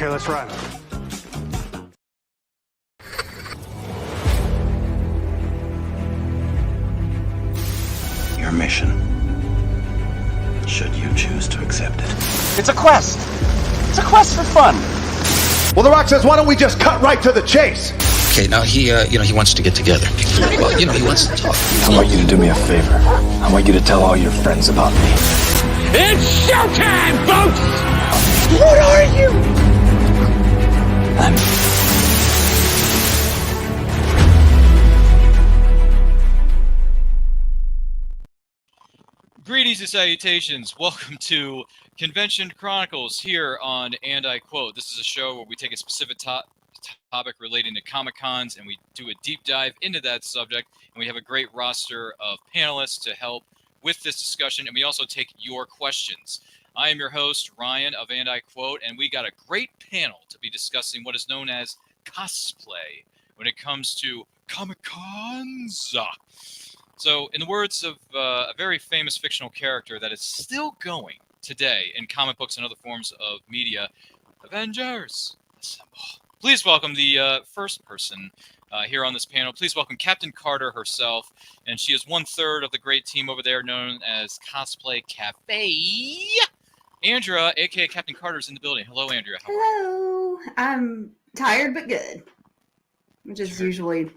Okay, let's run. Your mission, should you choose to accept it. It's a quest. It's a quest for fun. Well, The Rock says, why don't we just cut right to the chase? Okay, now he wants to get together. Well, he wants to talk. I want you to do me a favor. I want you to tell all your friends about me. It's showtime, folks! What are you? Greetings and salutations. Welcome to Convention Chronicles here on And I Quote. This is a show where we take a specific topic relating to Comic-Cons and we do a deep dive into that subject. And we have a great roster of panelists to help with this discussion. And we also take your questions. I am your host, Ryan of And I Quote, and we got a great panel to be discussing what is known as cosplay when it comes to Comic-Cons. So, in the words of a very famous fictional character that is still going today in comic books and other forms of media, Avengers, assemble. Please welcome the first person here on this panel. Please welcome Captain Carter herself, and she is 1/3 of the great team over there known as Cosplay Cafe. Andrea, aka Captain Carter, is in the building. Hello, Andrea. How are you? Hello. I'm tired but good, which is usually...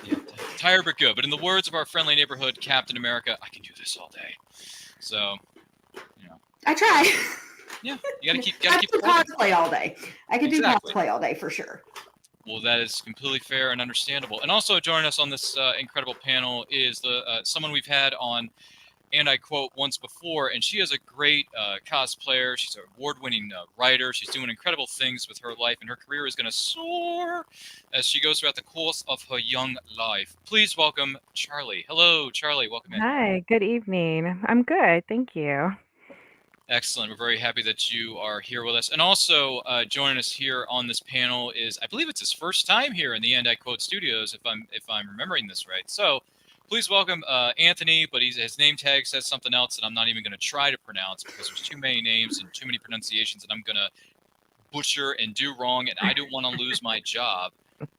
Yeah, tired but good. But in the words of our friendly neighborhood Captain America, I can do this all day. So, you know. I try. Yeah, you gotta keep. I can do cosplay all day. I can do cosplay all day for sure. Well, that is completely fair and understandable. And also joining us on this incredible panel is someone we've had on And I Quote once before, and she is a great cosplayer. She's an award-winning writer. She's doing incredible things with her life, and her career is going to soar as she goes throughout the course of her young life. Please welcome Charlie. Hello, Charlie. Welcome in. Hi, good evening. I'm good, thank you. Excellent. We're very happy that you are here with us. And also joining us here on this panel is, I believe it's his first time here in the And I Quote studios, if I'm remembering this right. So please welcome Anthony, but his name tag says something else that I'm not even going to try to pronounce because there's too many names and too many pronunciations that I'm going to butcher and do wrong, and I don't want to lose my job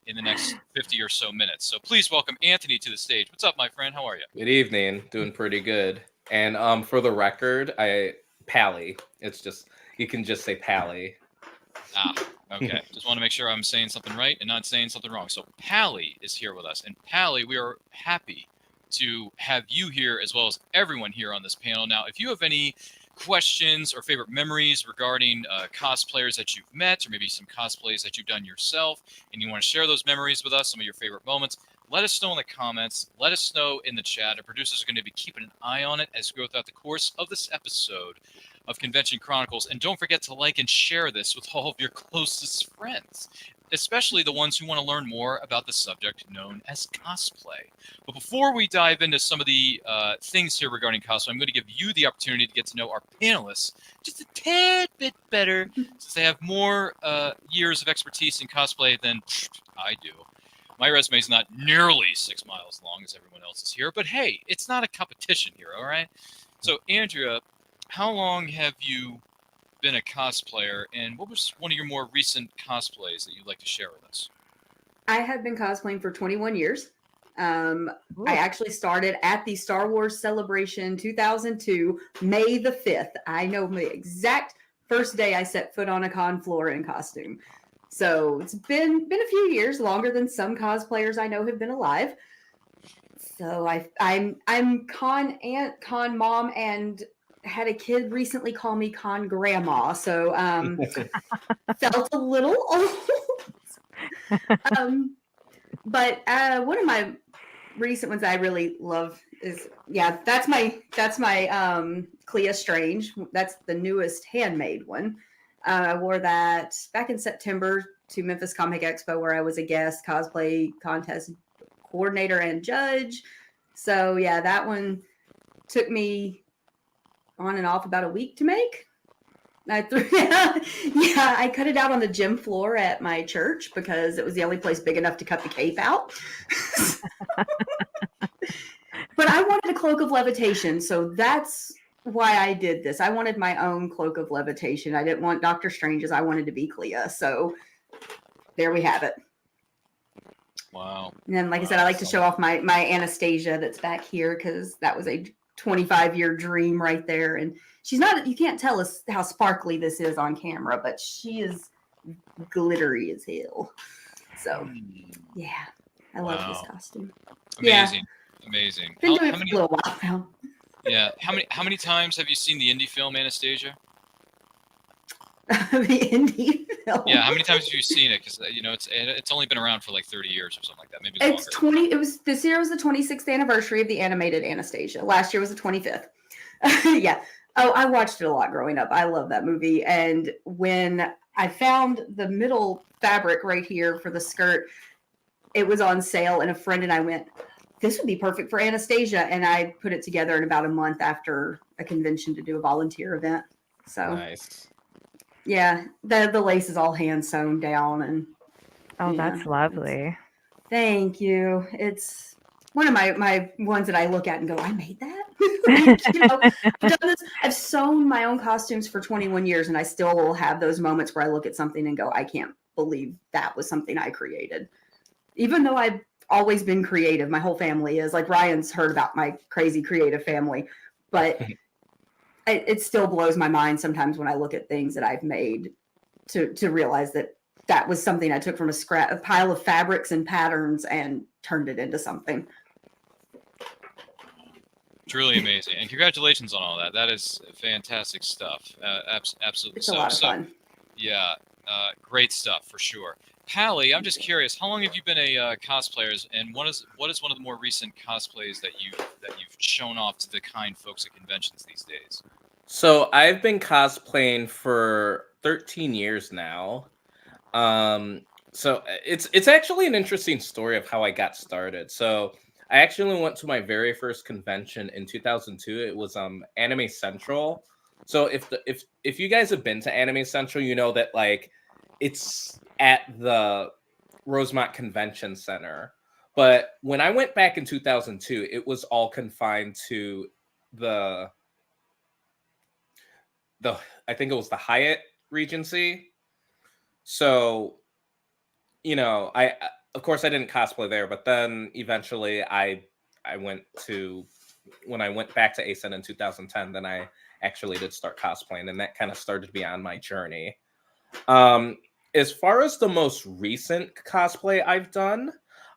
in the next 50 or so minutes. So please welcome Anthony to the stage. What's up, my friend? How are you? Good evening. Doing pretty good. And for the record, Pally. It's just, you can just say Pally. Ah, okay. Just want to make sure I'm saying something right and not saying something wrong. So Pally is here with us. And Pally, we are happy to have you here as well as everyone here on this panel. Now, if you have any questions or favorite memories regarding cosplayers that you've met or maybe some cosplays that you've done yourself and you want to share those memories with us, some of your favorite moments, let us know in the comments. Let us know in the chat. Our producers are going to be keeping an eye on it as we go throughout the course of this episode of Convention Chronicles. And don't forget to like and share this with all of your closest friends, especially the ones who want to learn more about the subject known as cosplay. But before we dive into some of the things here regarding cosplay, I'm going to give you the opportunity to get to know our panelists just a tad bit better, since they have more years of expertise in cosplay than I do. My resume is not nearly 6 miles long as everyone else is here, but hey, it's not a competition here, all right? So, Andrea, how long have you been a cosplayer, and what was one of your more recent cosplays that you'd like to share with us? I have been cosplaying for 21 years. I actually started at the Star Wars Celebration 2002, May the 5th. I know the exact first day I set foot on a con floor in costume. So it's been a few years, longer than some cosplayers I know have been alive. So I'm con aunt, con mom, and had a kid recently call me con grandma. So felt a little old. But one of my recent ones I really love is that's my Clea Strange. That's the newest handmade one. I wore that back in September to Memphis Comic Expo, where I was a guest cosplay contest coordinator and judge. So yeah, that one took me on and off about a week to make. I cut it out on the gym floor at my church because it was the only place big enough to cut the cape out. But I wanted a cloak of levitation, so that's why I did this. I wanted my own cloak of levitation. I didn't want Doctor Strange's. I wanted to be Clea. So there we have it. Wow. And then, like I said, I like to show off my Anastasia that's back here because that was a 25-year dream right there. And she's not, you can't tell us how sparkly this is on camera, but she is glittery as hell. So, yeah, I love this costume. Amazing. Amazing. Been doing it for a little while now. Yeah. How many times have you seen the indie film Anastasia? The indie film. Yeah, how many times have you seen it? Because it's only been around for like 30 years or something like that. Maybe It's longer. 20. It was this year was the 26th anniversary of the animated Anastasia. Last year was the 25th. Yeah. Oh, I watched it a lot growing up. I love that movie. And when I found the middle fabric right here for the skirt, it was on sale, and a friend and I went, "This would be perfect for Anastasia." And I put it together in about a month after a convention to do a volunteer event. So Nice. yeah, the lace is all hand sewn down, and That's lovely. thank you. It's one of my ones that I look at and go, I made that. I've done this. I've sewn my own costumes for 21 years, and I still will have those moments where I look at something and go, I can't believe that was something I created. Even though I've always been creative, my whole family is. Like, Ryan's heard about my crazy creative family, but it still blows my mind sometimes when I look at things that I've made to realize that was something I took from a pile of fabrics and patterns and turned it into something. Truly amazing, and congratulations on all that. That is fantastic stuff. Absolutely. It's a lot of fun. Yeah, great stuff for sure. Hallie, I'm just curious, how long have you been a cosplayer, and what is one of the more recent cosplays that you've shown off to the kind folks at conventions these days? So I've been cosplaying for 13 years now. So it's actually an interesting story of how I got started. So I actually went to my very first convention in 2002. It was Anime Central. So if you guys have been to Anime Central, you know that like it's at the Rosemont Convention Center. But when I went back in 2002, it was all confined to the I think it was the Hyatt Regency. So, I of course I didn't cosplay there, but then eventually I went to, when I went back to ASEN in 2010, then I actually did start cosplaying, and that kind of started me on my journey. As far as the most recent cosplay I've done,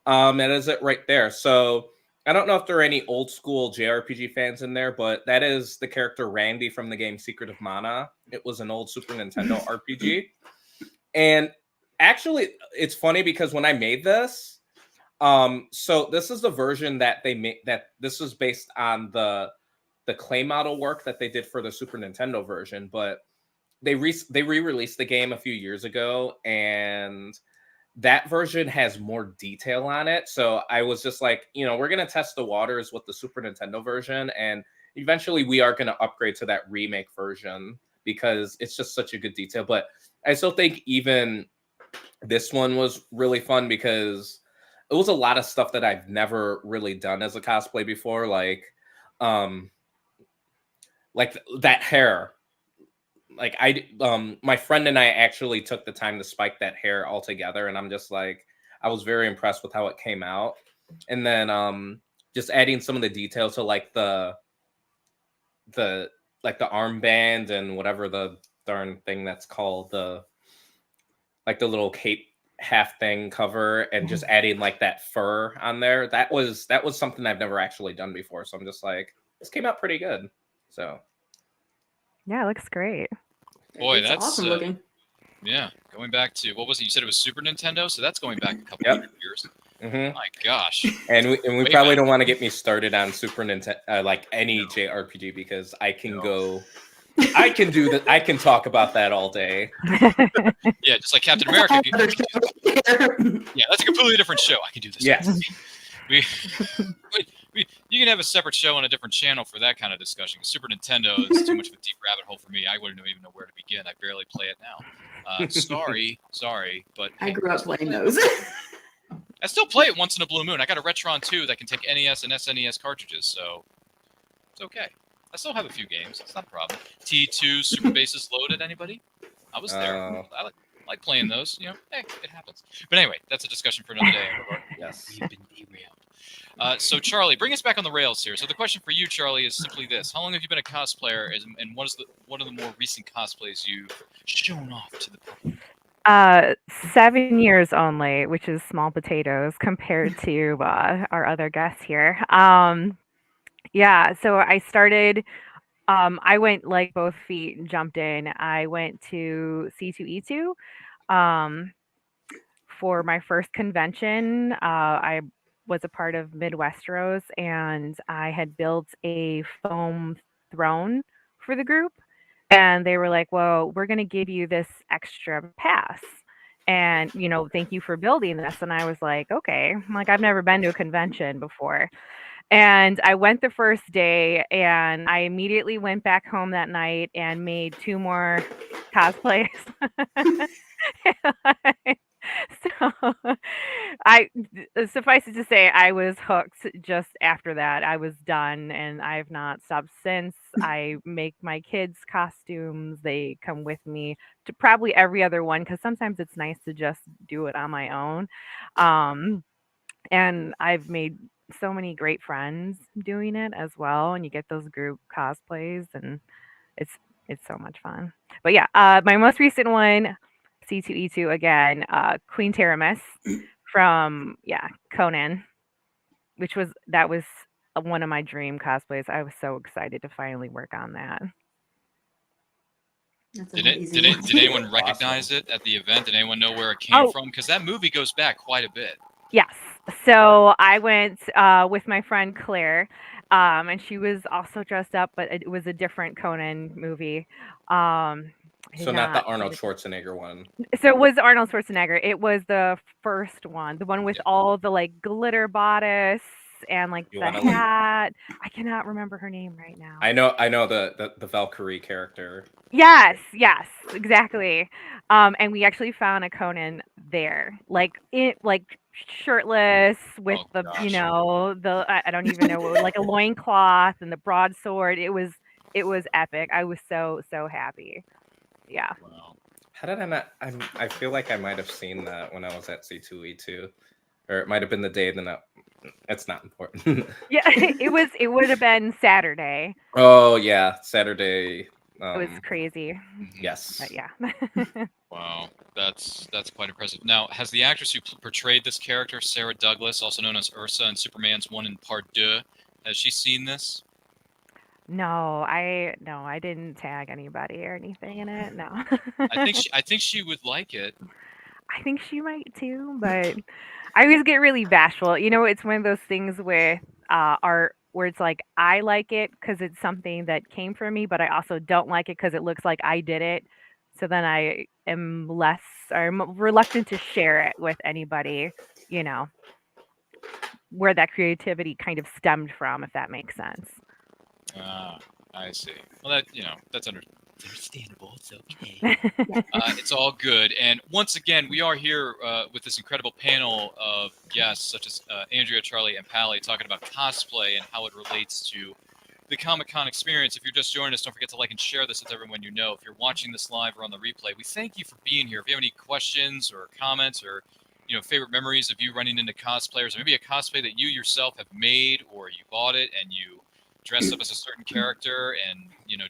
that is it right there. So I don't know if there are any old school JRPG fans in there, but that is the character Randy from the game Secret of Mana. It was an old Super Nintendo RPG. And actually, it's funny because when I made this, so this is the version that they made, that this was based on the clay model work that they did for the Super Nintendo version, but they re-released the game a few years ago, and that version has more detail on it. So I was just like, we're going to test the waters with the Super Nintendo version, and eventually we are going to upgrade to that remake version because it's just such a good detail. But I still think even this one was really fun because it was a lot of stuff that I've never really done as a cosplay before, like that hair. Like my friend and I actually took the time to spike that hair all together, and I'm just like, I was very impressed with how it came out. And then just adding some of the detail to like the armband and whatever the darn thing that's called, the little cape half thing cover, and just adding like that fur on there. That was something I've never actually done before. So I'm just like, this came out pretty good. So yeah, it looks great. Boy, It's that's awesome looking. Yeah, going back to, what was it? You said it was Super Nintendo, so that's going back a couple of years. Mm-hmm. My gosh. And we probably don't want to get me started on Super Nintendo, like any JRPG, because I can I can do that. I can talk about that all day. Yeah, just like Captain America. Yeah, that's a completely different show. I can do this. Yes. You can have a separate show on a different channel for that kind of discussion. Super Nintendo is too much of a deep rabbit hole for me. I wouldn't even know where to begin. I barely play it now. Sorry, but I grew up playing those. I still play it once in a blue moon. I got a Retron 2 that can take NES and SNES cartridges, so it's okay. I still have a few games. It's not a problem. T2 Super Bases Loaded. Anybody? I was there. I like playing those. You know, hey, it happens. But anyway, that's a discussion for another day. Yes. We've been derailed. So Charlie, bring us back on the rails here. So the question for you, Charlie, is simply this: how long have you been a cosplayer, and what are the more recent cosplays you've shown off to the public? 7 years only, which is small potatoes compared to our other guests here. Yeah, so I started. I went like both feet and jumped in. I went to C2E2 for my first convention. I was a part of Midwesteros, and I had built a foam throne for the group. And they were like, "Well, we're going to give you this extra pass. And, thank you for building this." And I was like, "Okay." I'm like, I've never been to a convention before. And I went the first day, and I immediately went back home that night and made 2 more cosplays. So, I suffice it to say, I was hooked just after that. I was done, and I've not stopped since. I make my kids' costumes. They come with me to probably every other one because sometimes it's nice to just do it on my own. And I've made so many great friends doing it as well, and you get those group cosplays, and it's it's so much fun. But yeah, my most recent one, C2E2 again, Queen Teramis from Conan, that was one of my dream cosplays. I was so excited to finally work on that. Did anyone recognize it at the event? Did anyone know where it came from? Because that movie goes back quite a bit. Yes. So I went with my friend Claire, and she was also dressed up, but it was a different Conan movie. So not the Arnold Schwarzenegger one. So it was Arnold Schwarzenegger. It was the first one, the one with all the like glitter bodice and like the hat. I cannot remember her name right now. I know the Valkyrie character. Yes, exactly. And we actually found a Conan there, like shirtless with I don't even know, like a loincloth and the broadsword. It was epic. I was so happy. Yeah. Wow. How did I not? I feel like I might have seen that when I was at C2E2, or it might have been the day. It's not important. Yeah, it would have been Saturday. Oh yeah, Saturday. It was crazy. Yes. But yeah. Wow, that's quite impressive. Now, has the actress who portrayed this character, Sarah Douglas, also known as Ursa in Superman's One in Part 2, has she seen this? No, I didn't tag anybody or anything in it. No. I think she would like it. I think she might too, but I always get really bashful. It's one of those things with art where it's like I like it because it's something that came from me, but I also don't like it because it looks like I did it. So then I am reluctant to share it with anybody, where that creativity kind of stemmed from, if that makes sense. I see. Well, that's understandable. It's okay. It's all good. And once again, we are here with this incredible panel of guests, such as Andrea, Charlie, and Pally, talking about cosplay and how it relates to the Comic-Con experience. If you're just joining us, don't forget to like and share this with everyone you know. If you're watching this live or on the replay, we thank you for being here. If you have any questions or comments or favorite memories of you running into cosplayers, or maybe a cosplay that you yourself have made, or you bought it and you dressed up as a certain character and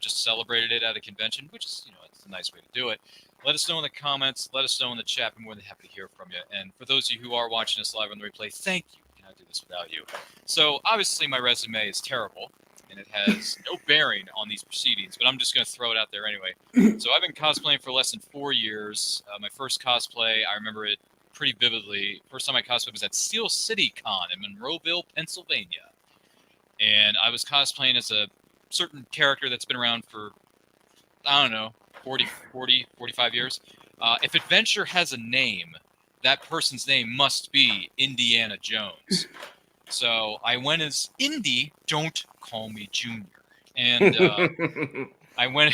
just celebrated it at a convention, which is it's a nice way to do it. Let us know in the comments. Let us know in the chat. I'm more than happy to hear from you. And for those of you who are watching us live on the replay, thank you. I cannot do this without you. So obviously my resume is terrible and it has no bearing on these proceedings, but I'm just going to throw it out there anyway. So I've been cosplaying for less than 4 years. My first cosplay, I remember it pretty vividly. First time I cosplayed was at Steel City Con in Monroeville, Pennsylvania. And I was cosplaying as a certain character that's been around for, I don't know, 45 years. If adventure has a name, that person's name must be Indiana Jones. So I went as Indy, don't call me Junior. And I went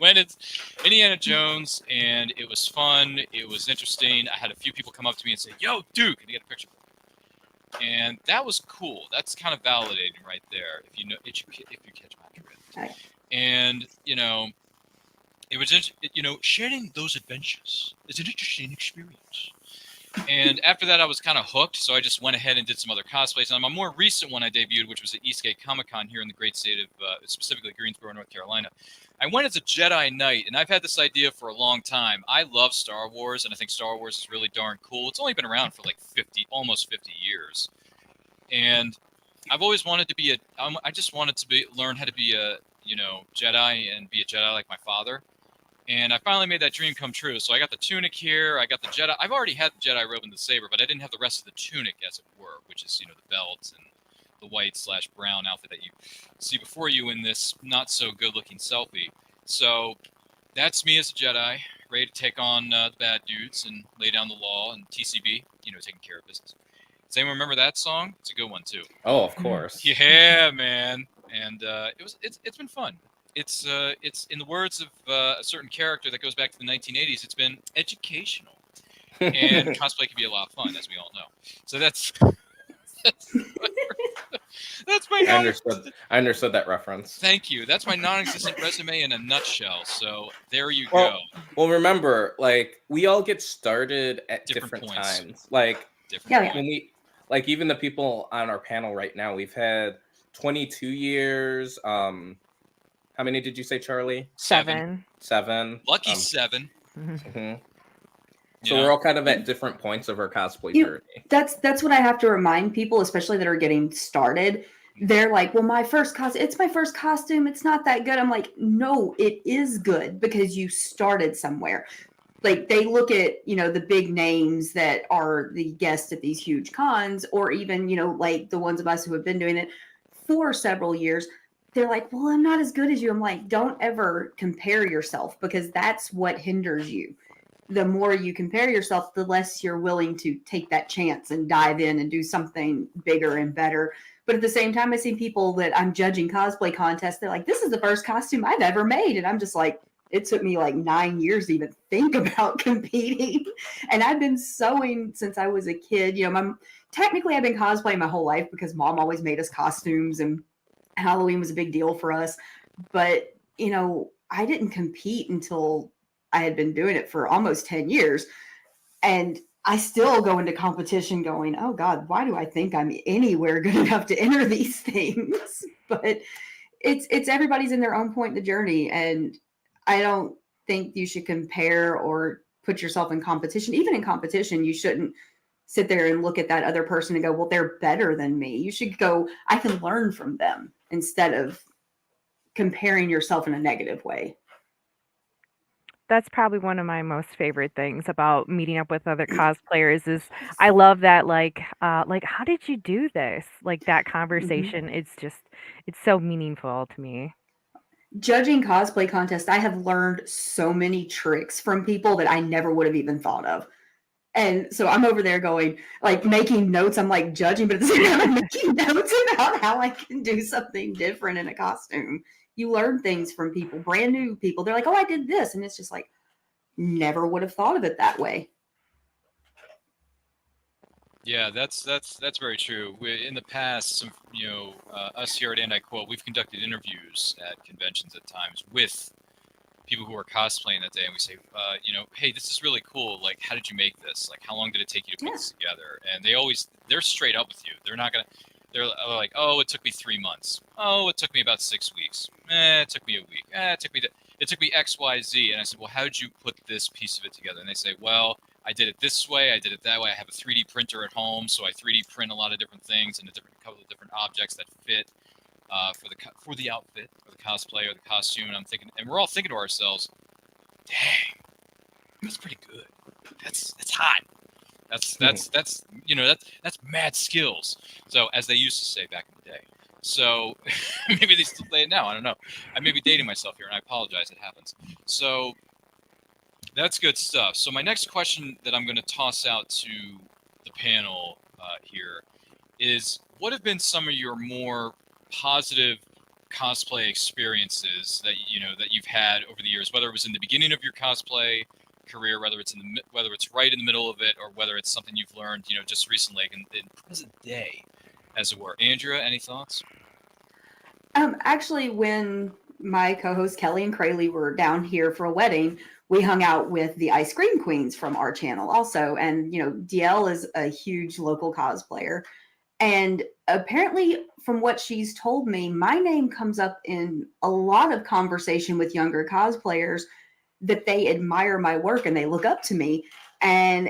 as Indiana Jones, and it was fun. It was interesting. I had a few people come up to me and say, "Yo, Duke," and get a picture. and that was cool. That's kind of validating right there, if you catch my drift. Right. And it was sharing those adventures is an interesting experience. And after that, I was kind of hooked, so I just went ahead and did some other cosplays. And my more recent one I debuted, which was at Eastgate Comic-Con here in the great state of, specifically Greensboro, North Carolina. I went as a Jedi Knight, and I've had this idea for a long time. I love Star Wars, and I think Star Wars is really darn cool. It's only been around for like almost 50 years. And I've always wanted to be I just wanted to learn how to be a, Jedi and be a Jedi like my father. And I finally made that dream come true. So I got the tunic here. I got the Jedi. I've already had the Jedi robe and the saber, but I didn't have the rest of the tunic, as it were, which is, the belt and the white/brown outfit that you see before you in this not so good looking selfie. So that's me as a Jedi, ready to take on the bad dudes and lay down the law and TCB, taking care of business. Does anyone remember that song? It's a good one too. Oh, of course. Yeah, man. And it's been fun. It's in the words of a certain character that goes back to the 1980s. It's been educational, and cosplay can be a lot of fun, as we all know. So that's my. I understood that reference. Thank you. That's my non-existent resume in a nutshell. So there you go. Well, remember, like, we all get started at different points. times. Like, Yeah. when even the people on our panel right now, we've had 22 years. How many did you say, Charlie? 7. 7. Lucky 7. Mm-hmm. So we're all kind of at different points of our cosplay journey. That's what I have to remind people, especially that are getting started. They're like, well, it's my first costume. It's not that good. I'm like, no, it is good because you started somewhere. Like, they look at, the big names that are the guests at these huge cons, or even, like the ones of us who have been doing it for several years. They're like, well, I'm not as good as you. I'm like, don't ever compare yourself, because that's what hinders you. The more you compare yourself, the less you're willing to take that chance and dive in and do something bigger and better. But at the same time, I see people that I'm judging cosplay contests. They're like, this is the first costume I've ever made. And I'm just like, it took me like 9 years to even think about competing. And I've been sewing since I was a kid. Technically I've been cosplaying my whole life because Mom always made us costumes, and Halloween was a big deal for us. But, I didn't compete until I had been doing it for almost 10 years. And I still go into competition going, oh God, why do I think I'm anywhere good enough to enter these things? But it's everybody's in their own point in the journey. And I don't think you should compare or put yourself in competition. Even in competition, you shouldn't sit there and look at that other person and go, well, they're better than me. You should go, I can learn from them, instead of comparing yourself in a negative way. That's probably one of my most favorite things about meeting up with other cosplayers is I love that, like, how did you do this? Like, that conversation, it's so meaningful to me. Judging cosplay contests, I have learned so many tricks from people that I never would have even thought of. And so I'm over there going, like, making notes. I'm like judging, but at the same time, I'm making notes about how I can do something different in a costume. You learn things from people, brand new people. They're like, oh, I did this. And it's just like, never would have thought of it that way. Yeah, that's very true. In the past, some, us here at And I Quote, we've conducted interviews at conventions at times with people who are cosplaying that day, and we say, hey, this is really cool. Like, how did you make this? Like, how long did it take you to put this together? And they're straight up with you. They're like, oh, it took me 3 months. Oh, it took me about 6 weeks. It took me a week. It took me X, Y, Z. And I said, well, how did you put this piece of it together? And they say, well, I did it this way. I did it that way. I have a 3D printer at home, so I 3D print a lot of different things and a couple of different objects that fit for the outfit or the cosplay or the costume. And I'm thinking, and we're all thinking to ourselves, dang, that's pretty good. That's hot. That's mad skills. So, as they used to say back in the day. So maybe they still say it now. I don't know. I may be dating myself here, and I apologize. It happens. So that's good stuff. So my next question that I'm going to toss out to the panel here is, what have been some of your more positive cosplay experiences that you've had over the years, whether it was in the beginning of your cosplay career, whether it's whether it's right in the middle of it or whether it's something you've learned, just recently, like in present day, as it were. Andrea, any thoughts? Actually, when my co-host Kelly and Crayley were down here for a wedding, we hung out with the Ice Cream Queens from our channel also. And, DL is a huge local cosplayer. And apparently, from what she's told me, my name comes up in a lot of conversation with younger cosplayers that they admire my work and they look up to me. And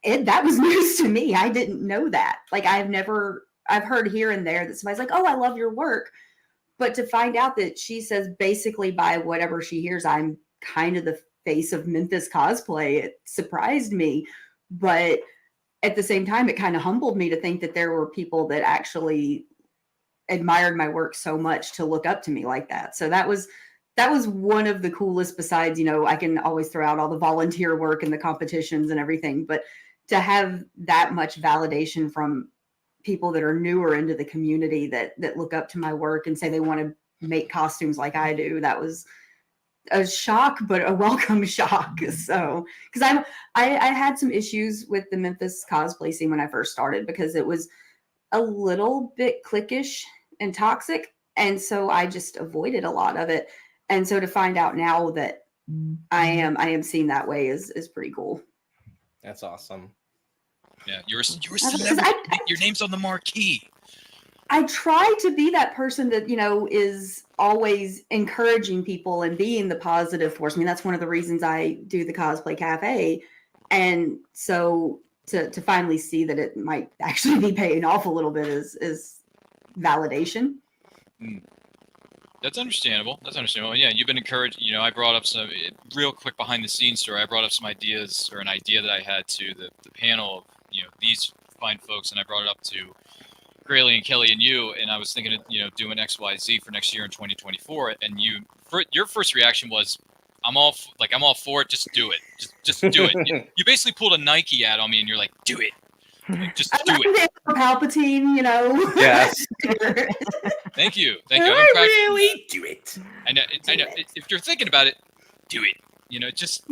that was news to me. I didn't know that. Like, I've heard here and there that somebody's like, oh, I love your work. But to find out that she says basically by whatever she hears, I'm kind of the face of Memphis cosplay, it surprised me. But at the same time, it kind of humbled me to think that there were people that actually admired my work so much to look up to me like that. So that was one of the coolest, besides, I can always throw out all the volunteer work and the competitions and everything, but to have that much validation from people that are newer into the community that look up to my work and say they want to make costumes like I do, that was a shock, but a welcome shock. So, because I had some issues with the Memphis cosplay scene when I first started, because it was a little bit cliquish and toxic, and so I just avoided a lot of it. And so to find out now that I am seen that way is pretty cool. That's awesome. Yeah, you're a celebrity. Your name's on the marquee. I try to be that person that, is always encouraging people and being the positive force. I mean, that's one of the reasons I do the Cosplay Cafe. And so to finally see that it might actually be paying off a little bit is validation. That's understandable. Yeah, you've been encouraged. I brought up some real quick behind the scenes story. I brought up some ideas, or an idea that I had to the panel of, these fine folks, and I brought it up to Grayley and Kelly and you, and I was thinking of, doing XYZ for next year in 2024. And your first reaction was, I'm all for it. Just do it. Just do it. You basically pulled a Nike ad on me, and you're like, do it. Like, just do it. Palpatine, Yes. Thank you. I really do it. I know. If you're thinking about it, do it. Just.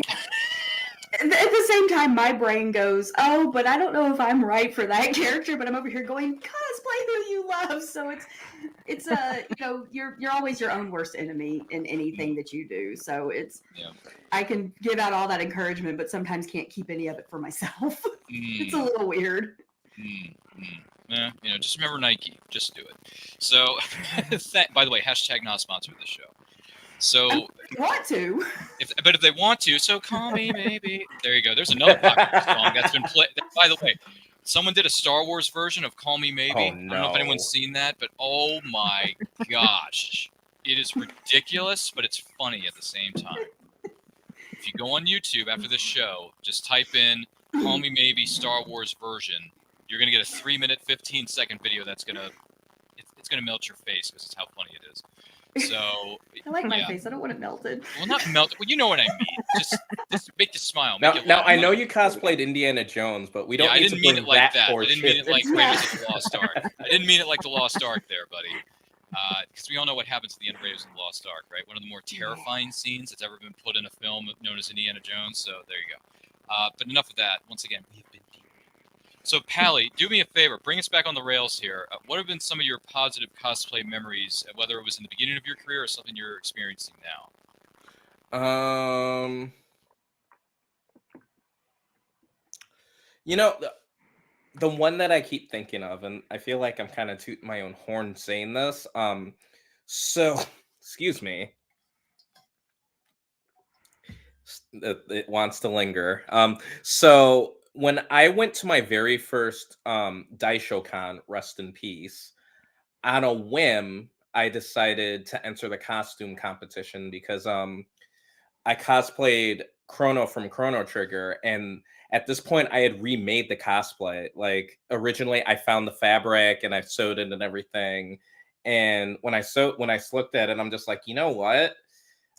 At the same time, my brain goes, oh, but I don't know if I'm right for that character. But I'm over here going, cosplay who you love. So it's you're always your own worst enemy in anything that you do. So I can give out all that encouragement, but sometimes can't keep any of it for myself. It's a little weird. Yeah, just remember Nike. Just do it. So, by the way, hashtag not sponsored this show. So, if they want to. But if they want to, so call me maybe. There you go. There's another popular song that's been played. By the way, someone did a Star Wars version of "Call Me Maybe." Oh, no. I don't know if anyone's seen that, but oh my gosh, it is ridiculous, but it's funny at the same time. If you go on YouTube after this show, just type in "Call Me Maybe" Star Wars version. You're gonna get a 3-minute, 15-second video that's gonna melt your face because it's how funny it is. So I like my face. I don't want it melted. Well, not melted. Well, you know what I mean. Just make you smile. Now I know you cosplayed Indiana Jones, but we don't. I need didn't to mean it like that. I didn't mean it like Raiders of the Lost Ark. I didn't mean it like the Lost Ark, there, buddy. Because we all know what happens at the end of Raiders of the Lost Ark, right? One of the more terrifying scenes that's ever been put in a film known as Indiana Jones. So there you go. But enough of that. Once again, we've been deep. So, Pally, do me a favor. Bring us back on the rails here. What have been some of your positive cosplay memories, whether it was in the beginning of your career or something you're experiencing now? The one that I keep thinking of, and I feel like I'm kind of tooting my own horn saying this. So, excuse me. It wants to linger. So when I went to my very first DaishoCon, rest in peace, on a whim, I decided to enter the costume competition because I cosplayed Chrono from Chrono Trigger, and at this point I had remade the cosplay. Like, originally I found the fabric and I sewed it and everything, and when I looked at it, I'm just like, you know what?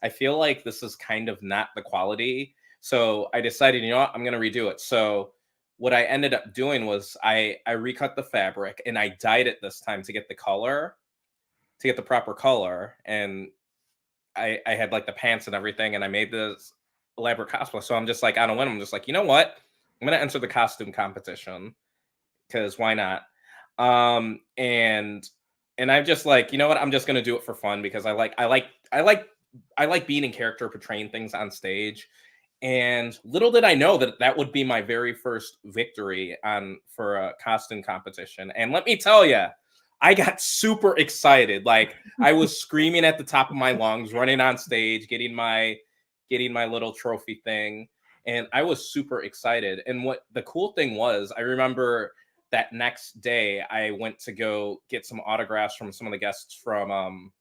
I feel like this is kind of not the quality. So I decided, you know what, I'm going to redo it. So what I ended up doing was I recut the fabric and I dyed it this time to get the color, to get the proper color. And I had like the pants and everything. And I made this elaborate cosplay. So I'm just like, I don't win. I'm just like, you know what? I'm gonna enter the costume competition because why not? And I'm just like, you know what? I'm just gonna do it for fun because I like being in character, portraying things on stage. And little did I know that that would be my very first victory for a costume competition. And let me tell you, I got super excited. Like I was screaming at the top of my lungs, running on stage, getting my little trophy thing, and I was super excited. And what the cool thing was, I remember that next day I went to go get some autographs from some of the guests from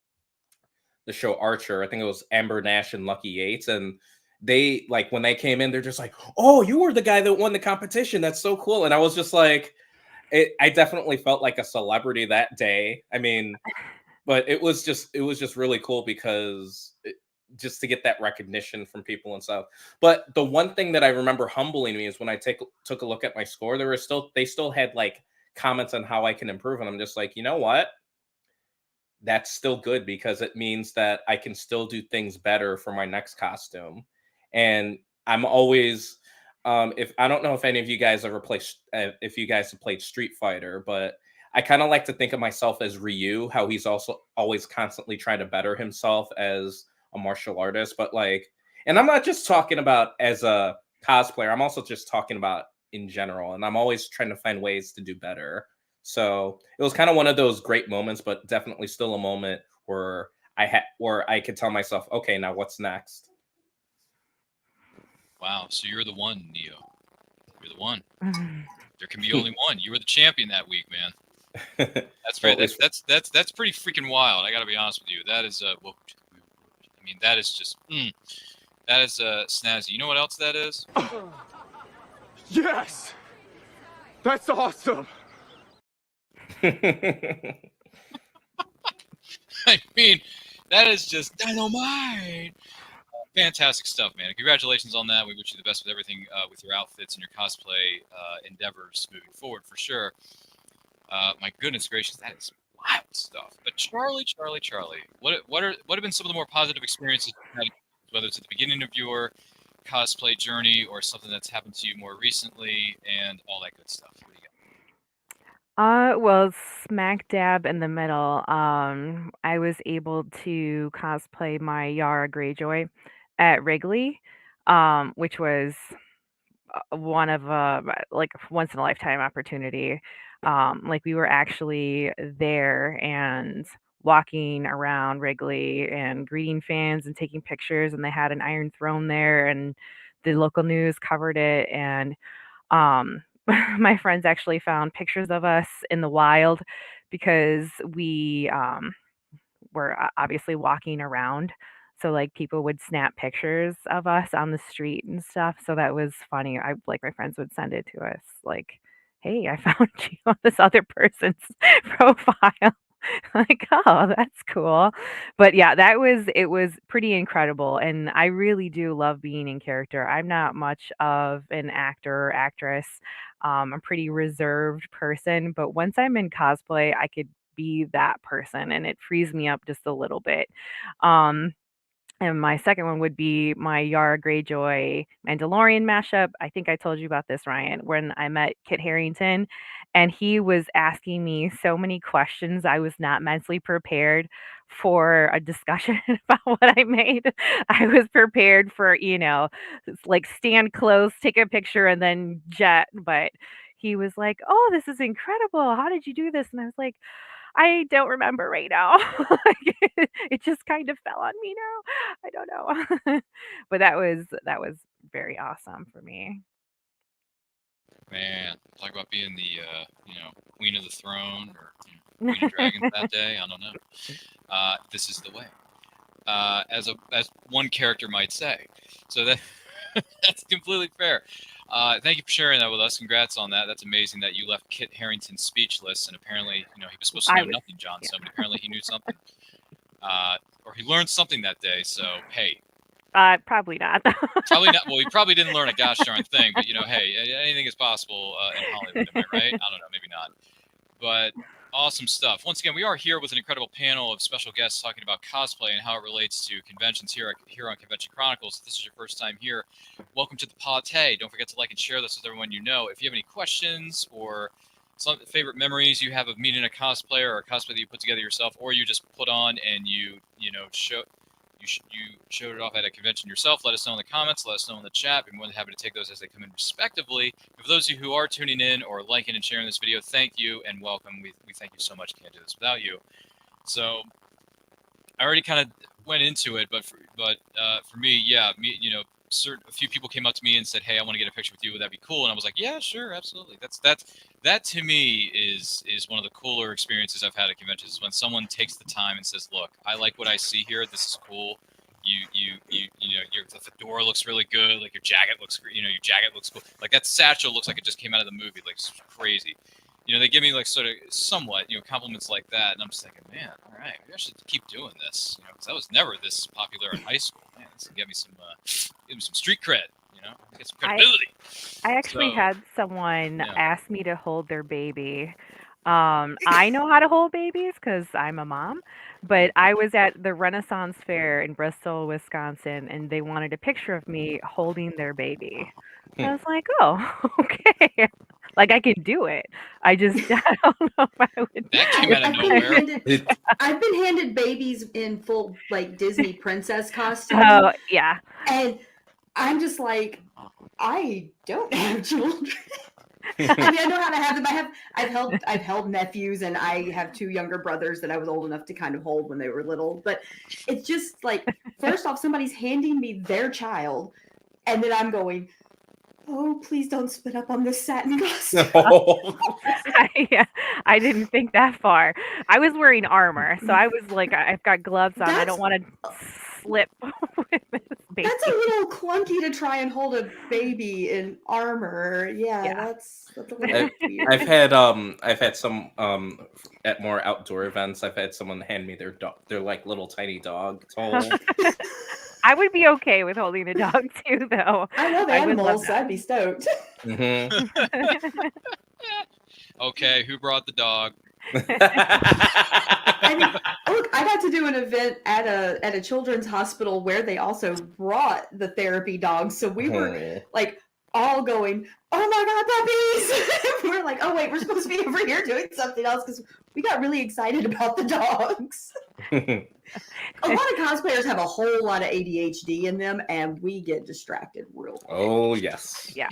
the show Archer. I think it was Amber Nash and Lucky Yates, and they like when they came in, they're just like, "Oh, you were the guy that won the competition. That's so cool." And I was just like, I definitely felt like a celebrity that day. I mean, but it was just really cool because just to get that recognition from people and stuff. But the one thing that I remember humbling me is when I took a look at my score, they still had like comments on how I can improve, and I'm just like, you know what? That's still good because it means that I can still do things better for my next costume. And I'm always, if I don't know if any of you guys ever play, if you guys have played Street Fighter, but I kind of like to think of myself as Ryu, how he's also always constantly trying to better himself as a martial artist. But like, and I'm not just talking about as a cosplayer, I'm also just talking about in general. And I'm always trying to find ways to do better. So it was kind of one of those great moments, but definitely still a moment where I could tell myself, okay, now what's next? Wow, so you're the one, Neo. You're the one. There can be only one. You were the champion that week, man. That's pretty. That's pretty freaking wild. I got to be honest with you. That is well, I mean, that is just that is snazzy. You know what else that is? Yes! That's awesome! I mean, that is just dynamite. Fantastic stuff, man. Congratulations on that. We wish you the best with everything with your outfits and your cosplay endeavors moving forward for sure. My goodness gracious, that is wild stuff. But Charlie, what have been some of the more positive experiences you've had, whether it's at the beginning of your cosplay journey or something that's happened to you more recently and all that good stuff? What do you got? Well, smack dab in the middle, I was able to cosplay my Yara Greyjoy at Wrigley, which was one of like once in a lifetime opportunity. Like we were actually there and walking around Wrigley and greeting fans and taking pictures, and they had an Iron Throne there, and the local news covered it, and my friends actually found pictures of us in the wild because we were obviously walking around. So like people would snap pictures of us on the street and stuff. So that was funny. I like my friends would send it to us like, "Hey, I found you on this other person's profile." Like, "Oh, that's cool." But yeah, it was pretty incredible. And I really do love being in character. I'm not much of an actor or actress. I'm a pretty reserved person, but once I'm in cosplay, I could be that person and it frees me up just a little bit. Um, and my second one would be my Yara Greyjoy Mandalorian mashup. I think I told you about this, Ryan, when I met Kit Harington, and he was asking me so many questions. I was not mentally prepared for a discussion about what I made. I was prepared for, like stand close, take a picture, and then jet. But he was like, "Oh, this is incredible. How did you do this?" And I was like, "I don't remember right now." Like, it just kind of fell on me now. I don't know. But that was very awesome for me. Man, talk about being the queen of the throne or queen of dragons that day. I don't know. This is the way, as one character might say. So that that's completely fair. Thank you for sharing that with us. Congrats on that. That's amazing that you left Kit Harington speechless, and apparently, he was supposed to I know was nothing, John. yeah. So but apparently, he knew something, or he learned something that day. So hey, Probably not. probably not. Well, he probably didn't learn a gosh darn thing, but hey, anything is possible in Hollywood. Am I right? I don't know, maybe not. But Awesome stuff. Once again, we are here with an incredible panel of special guests talking about cosplay and how it relates to conventions here on Convention Chronicles. If this is your first time here, welcome to the party. Don't forget to like and share this with everyone you know. If you have any questions or some favorite memories you have of meeting a cosplayer or a cosplay that you put together yourself, or you just put on and you showed it off at a convention yourself, let us know in the comments, let us know in the chat. We're more than happy to take those as they come in respectively. And for those of you who are tuning in or liking and sharing this video, thank you and welcome. We thank you so much. Can't do this without you. So I already kind of went into it, but for me, yeah, a few people came up to me and said, "Hey, I want to get a picture with you. Would that be cool?" And I was like, "Yeah, sure, absolutely." That to me is one of the cooler experiences I've had at conventions. Is when someone takes the time and says, "Look, I like what I see here. This is cool. The fedora looks really good. Like your jacket looks cool. Like that satchel looks like it just came out of the movie. Like it's crazy." They give me like sort of somewhat, compliments like that, and I'm just thinking, man, all right, maybe I should keep doing this, because I was never this popular in high school. Man, this can give me some street cred, get some credibility. I actually had someone ask me to hold their baby. I know how to hold babies because I'm a mom, but I was at the Renaissance Fair in Bristol, Wisconsin, and they wanted a picture of me holding their baby. I was like, oh, okay. Like I can do it. I don't know if I would. That came out of nowhere. I've been handed babies in full like Disney princess costumes. Oh yeah. And I'm just like, I don't have children. I mean, I know how to have them. I've held nephews, and I have 2 younger brothers that I was old enough to kind of hold when they were little. But it's just like, first off, somebody's handing me their child, and then I'm going, oh, please don't spit up on this satin costume. I didn't think that far. I was wearing armor, so I was like, I've got gloves on. I don't want to slip with this baby. That's a little clunky to try and hold a baby in armor. Yeah. That's a little weird. I've had some at more outdoor events. I've had someone hand me their dog, their like little tiny dog to hold. I would be okay with holding a dog too, though. I love animals, so I'd be stoked. Mm-hmm. Okay, who brought the dog? I mean, look, I got to do an event at a children's hospital where they also brought the therapy dogs. So we were like all going, "Oh my God, puppies!" We're like, "Oh wait, we're supposed to be over here doing something else," because we got really excited about the dogs. A lot of cosplayers have a whole lot of ADHD in them, and we get distracted real quick. Oh yes. Yeah.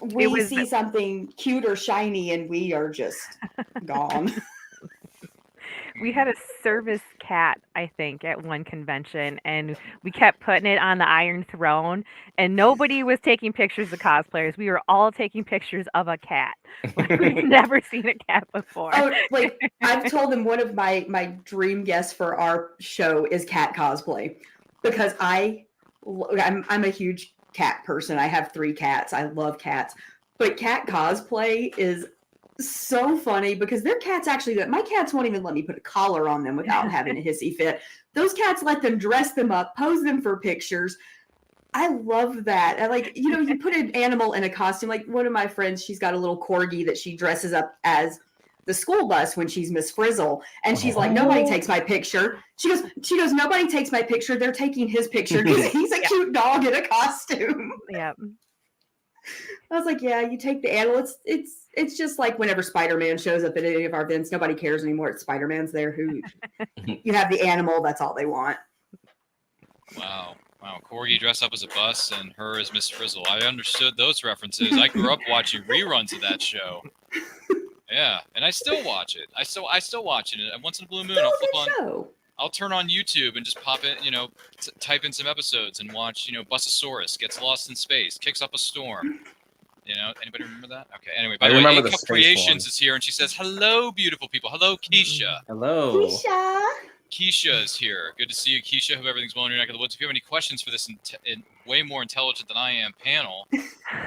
We see something cute or shiny, and we are just gone. We had a service cat, I think, at one convention, and we kept putting it on the Iron Throne, and nobody was taking pictures of cosplayers. We were all taking pictures of a cat. Like, we've never seen a cat before. Oh, like I've told them one of my dream guests for our show is cat cosplay, because I'm a huge cat person. I have 3 cats. I love cats, but cat cosplay is so funny because their cats actually, my cats won't even let me put a collar on them without having a hissy fit. Those cats let them dress them up, pose them for pictures. I love that. I like, you put an animal in a costume. Like one of my friends, she's got a little corgi that she dresses up as the school bus when she's Miss Frizzle, and she's like, nobody takes my picture. She goes, nobody takes my picture. They're taking his picture because he's a cute dog in a costume. Yeah. I was like, yeah, you take the animal. It's just like whenever Spider-Man shows up at any of our events, nobody cares anymore. It's Spider-Man's there. Who you have the animal, that's all they want. Wow. Corgi dressed up as a bus and her as Miss Frizzle. I understood those references. I grew up watching reruns of that show. Yeah, and I still watch it. I still watch it. And once in a blue moon, I'll flip on. Show. I'll turn on YouTube and just pop it, type in some episodes and watch, Busasaurus gets lost in space, kicks up a storm. Anybody remember that? Okay. Anyway, by the way, A Cup Creations is here, and she says, "Hello, beautiful people. Hello, Keisha." Hello. Keisha is here. Good to see you, Keisha. Hope everything's well in your neck of the woods. If you have any questions for this way more intelligent than I am panel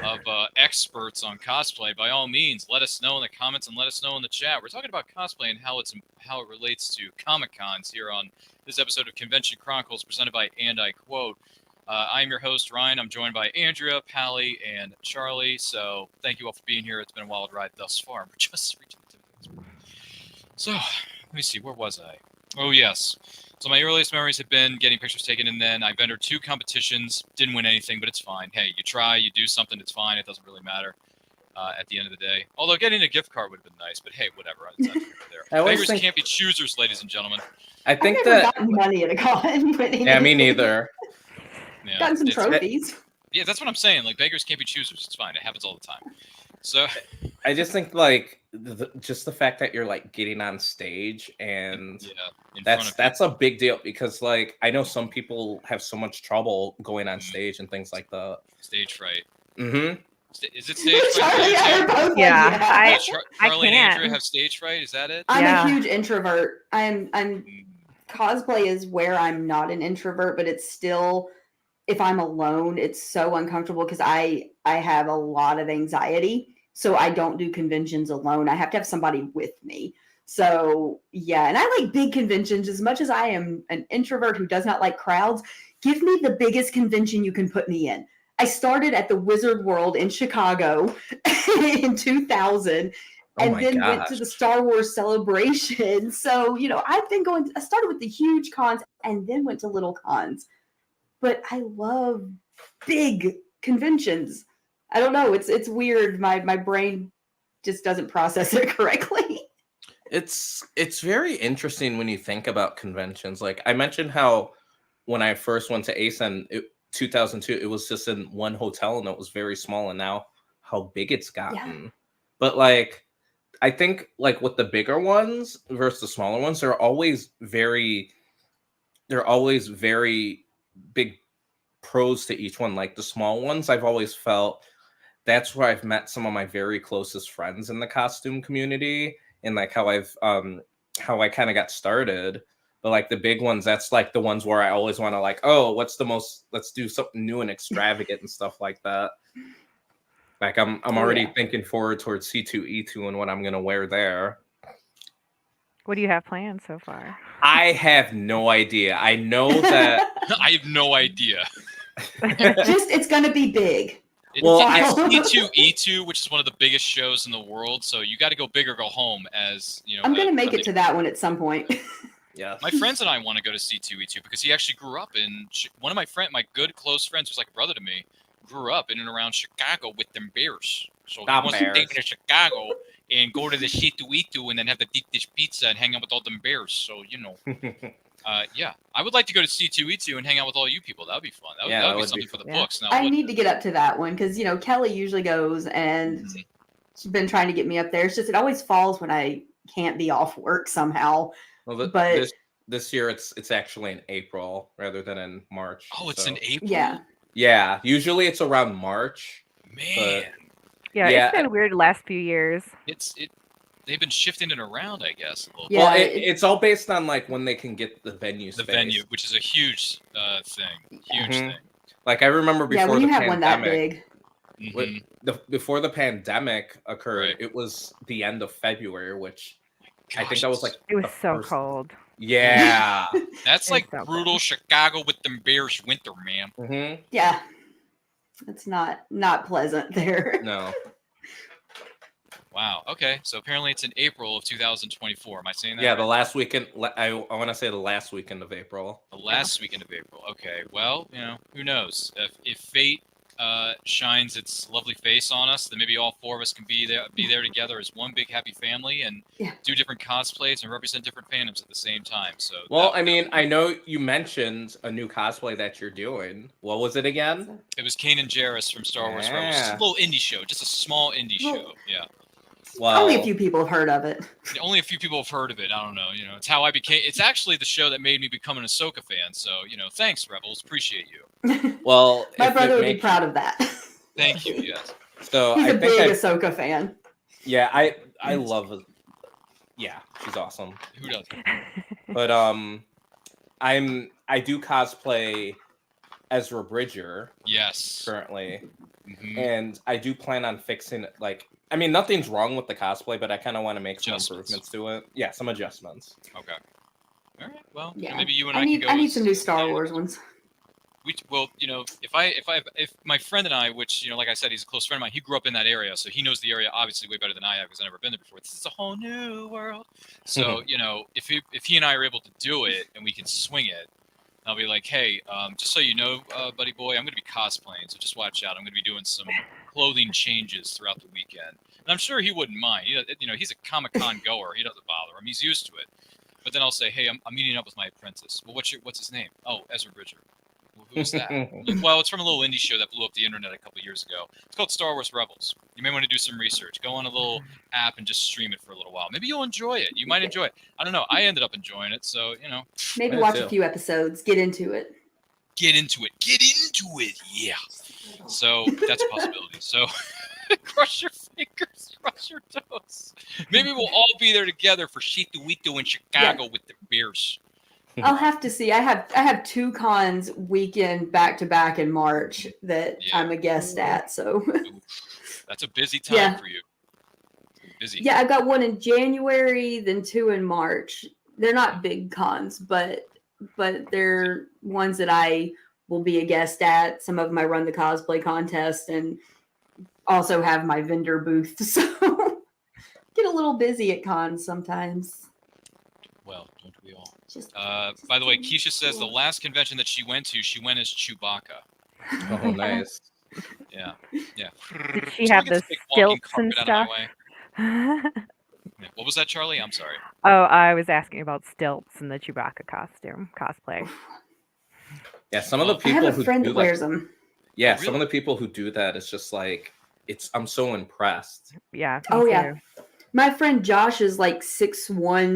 of experts on cosplay, by all means, let us know in the comments and let us know in the chat. We're talking about cosplay and how it relates to Comic-Cons here on this episode of Convention Chronicles, presented by And I Quote. I'm your host, Ryan. I'm joined by Andrea, Pally, and Charlie. So thank you all for being here. It's been a wild ride thus far. We're just reaching the So, let me see, where was I? Oh, yes. So my earliest memories have been getting pictures taken, and then I've entered 2 competitions. Didn't win anything, but it's fine. Hey, you try, you do something, it's fine. It doesn't really matter at the end of the day. Although getting a gift card would have been nice, but hey, whatever. It's not there. I always Beggars think- can't be choosers, ladies and gentlemen. I think I've never that. gotten money at a con. winning Yeah, me anything. neither. Yeah, Gotten some it's- trophies. Yeah, that's what I'm saying. Like, beggars can't be choosers. It's fine. It happens all the time. So, I just think like just the fact that you're like getting on stage and yeah, in front of that's a big deal because like I know some people have so much trouble going on Mhm. stage and things like that. stage fright. Mm-hmm. Is it stage fright? Charlie and I are both like, Yeah, yeah. Charlie and Andrew can't. have stage fright. Is that it? I'm Yeah. a huge introvert. I'm cosplay is where I'm not an introvert, but it's still, if I'm alone, it's so uncomfortable because I have a lot of anxiety. So I don't do conventions alone. I have to have somebody with me. So yeah, and I like big conventions as much as I am an introvert who does not like crowds. Give me the biggest convention you can put me in. I started at the Wizard World in Chicago in 2000 Oh and my then went to gosh. the Star Wars Celebration. So, I've been I started with the huge cons and then went to little cons. But I love big conventions. I don't know. It's weird. My brain just doesn't process it correctly. It's very interesting when you think about conventions. Like I mentioned how when I first went to ASEN 2002, it was just in one hotel and it was very small, and now how big it's gotten. But like I think like with the bigger ones versus the smaller ones, they're always very big pros to each one. Like the small ones, I've always felt that's where I've met some of my very closest friends in the costume community, and like how I kind of got started. But like the big ones, that's like the ones where I always want to like, oh, let's do something new and extravagant and stuff like that. Like I'm already thinking forward towards C2E2 and what I'm gonna wear there. What do you have planned so far? I have no idea. I know that I have no idea. It's gonna be big. Well, It's C2E2, which is one of the biggest shows in the world. So you got to go big or go home. As you know, I'm gonna make it to that one at some point. yeah. My friends and I want to go to C2E2 because he actually grew up in one of my good close friends, who's like a brother to me, grew up in and around Chicago with them Bears. So he wants to take me to Chicago and go to the C2E2 and then have the deep dish pizza and hang out with all them Bears. So yeah, I would like to go to C2E2 and hang out with all you people. That would be fun. That would be something for the books. Now, I need to get up to that one because Kelly usually goes and she's been trying to get me up there. It's just it always falls when I can't be off work somehow. Well, but this year it's actually in April rather than in March. Oh, it's in April. Yeah. Usually it's around March. Man. Yeah, it's been weird the last few years. They've been shifting it around, I guess. A little Yeah, well, it's all based on like when they can get the venue space. The venue, which is a huge thing. Huge thing. Like I remember before when you the have pandemic, one that big. before the pandemic occurred, it was the end of February, which I think that was like it was so cold. Yeah, that's like brutal Chicago with them Bears winter, man. Yeah, it's not pleasant there. No. Wow. Okay. So apparently it's in April of 2024. Am I saying that? Yeah, right? the last weekend. I want to say the last weekend of April. The last weekend of April. Okay. Well, who knows? If fate shines its lovely face on us, then maybe all 4 of us can be there together as one big happy family and do different cosplays and represent different fandoms at the same time. So. Well, I mean, I know you mentioned a new cosplay that you're doing. What was it again? It was Kanan Jarrus from Star Wars Rebels. Just a little indie show, just a small indie show. Yeah. Well, only a few people have heard of it. Only a few people have heard of it. I don't know. It's how I became. It's actually the show that made me become an Ahsoka fan. So, thanks, Rebels. Appreciate you. Well, my brother would be proud of that. Thank you. Yes. So he's a big Ahsoka fan. Yeah, I love it. Yeah, she's awesome. Who doesn't? But I do cosplay Ezra Bridger. Yes. Currently. And I do plan on fixing it. Like, I mean, nothing's wrong with the cosplay, but I kind of want to make some improvements to it. Yeah, some adjustments. Okay. All right. Well, yeah. maybe you and I can go. I need some new Star Wars ones. well, if my friend and I, which like I said, he's a close friend of mine. He grew up in that area, so he knows the area obviously way better than I have because I've never been there before. This is a whole new world. So if he and I are able to do it and we can swing it, I'll be like, hey, just so you know, buddy boy, I'm going to be cosplaying, so just watch out. I'm going to be doing some clothing changes throughout the weekend, and I'm sure he wouldn't mind. He's a Comic-Con goer. He doesn't bother him. He's used to it. But then I'll say, hey, I'm meeting up with my apprentice. Well, what's his name? Oh, Ezra Bridger. Well, who's that? Well, it's from a little indie show that blew up the internet a couple years ago. It's called Star Wars Rebels. You may want to do some research. Go on a little app and just stream it for a little while. Maybe you'll enjoy it. You might enjoy it. I don't know. I ended up enjoying it, so Maybe watch a few episodes. Get into it. Get into it. Yeah. So that's a possibility. So cross your fingers, cross your toes. Maybe we'll all be there together for Shito Wito in Chicago with the beers. I'll have to see. I have 2 cons weekend back to back in March that I'm a guest at. So that's a busy time for you. Busy. Yeah, I've got one in January, then 2 in March. They're not big cons, but they're ones that I will be a guest at. Some of them I run the cosplay contest and also have my vendor booth. So get a little busy at cons sometimes. Well, don't we all? By the way, Keisha says the last convention that she went as Chewbacca. Oh, nice. Yeah. Did she have the stilts and stuff? What was that, Charlie? I'm sorry. Oh, I was asking about stilts and the Chewbacca costume cosplay. Yeah, some of the people I have a friend that wears them. Yeah, really? Some of the people who do that, it's just like I'm so impressed. Yeah. Oh yeah. My friend Josh is like 6'1",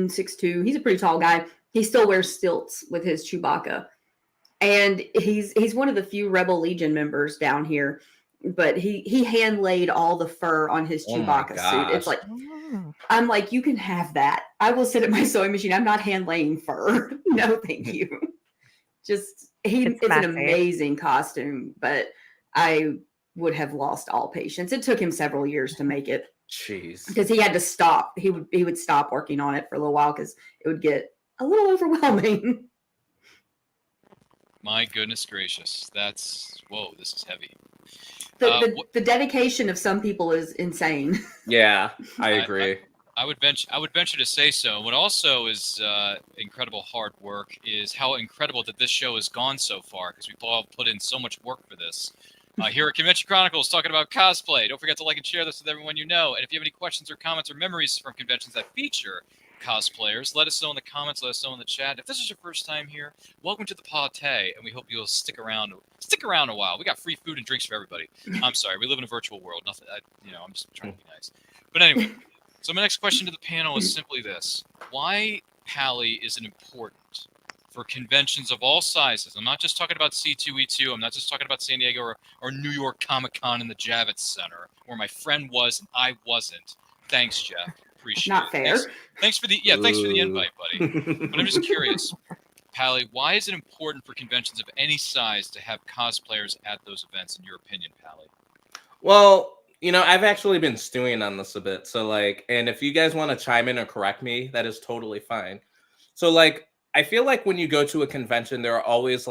6'2". He's a pretty tall guy. He still wears stilts with his Chewbacca. And he's one of the few Rebel Legion members down here. But he hand laid all the fur on his Chewbacca suit. It's like, I'm like, you can have that. I will sit at my sewing machine. I'm not hand laying fur. No, thank you. Just it's an amazing costume, but I would have lost all patience. It took him several years to make it. Jeez. Because he had to stop. He would stop working on it for a little while because it would get a little overwhelming. My goodness gracious. This is heavy. The dedication of some people is insane. Yeah, I agree. I would venture to say so. What also is incredible hard work is how incredible that this show has gone so far, because we've all put in so much work for this. Here at Convention Chronicles, talking about cosplay. Don't forget to like and share this with everyone you know. And if you have any questions or comments or memories from conventions that feature cosplayers, let us know in the comments, let us know in the chat. If this is your first time here, welcome to the party, and we hope you'll stick around a while. We got free food and drinks for everybody. I'm sorry, we live in a virtual world. Nothing, I'm just trying to be nice. But anyway, so my next question to the panel is simply this: why Pally isn't important for conventions of all sizes? I'm not just talking about C2E2. I'm not just talking about San Diego or New York Comic-Con in the Javits Center, where my friend was and I wasn't. Thanks, Jeff. Appreciate Not it. fair. Thanks for the invite, buddy. But I'm just curious, Pally, why is it important for conventions of any size to have cosplayers at those events, in your opinion, Pally? Well, I've actually been stewing on this a bit. So and if you guys want to chime in or correct me, that is totally fine. So I feel like when you go to a convention, there are always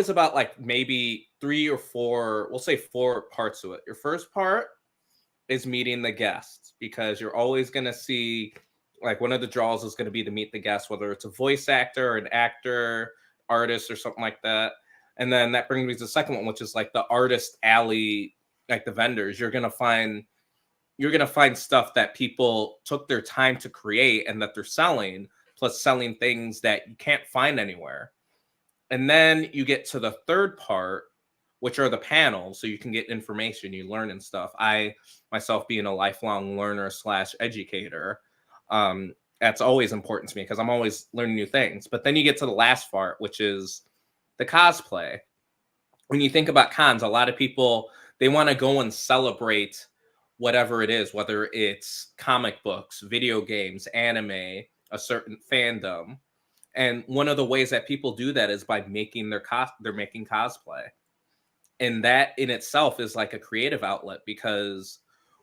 about maybe 3 or 4, we'll say 4 parts to it. Your first part is meeting the guests, because you're always going to see, one of the draws is going to be to meet the guests, whether it's a voice actor or an actor, artist, or something like that. And then that brings me to the second one, which is the artist alley, the vendors. You're going to find stuff that people took their time to create and that they're selling, plus selling things that you can't find anywhere. And then you get to the third part, which are the panels, so you can get information, you learn and stuff. I, myself, being a lifelong learner / educator, that's always important to me because I'm always learning new things. But then you get to the last part, which is the cosplay. When you think about cons, a lot of people, they want to go and celebrate whatever it is, whether it's comic books, video games, anime, a certain fandom. And one of the ways that people do that is by making they're making cosplay. And that in itself is a creative outlet, because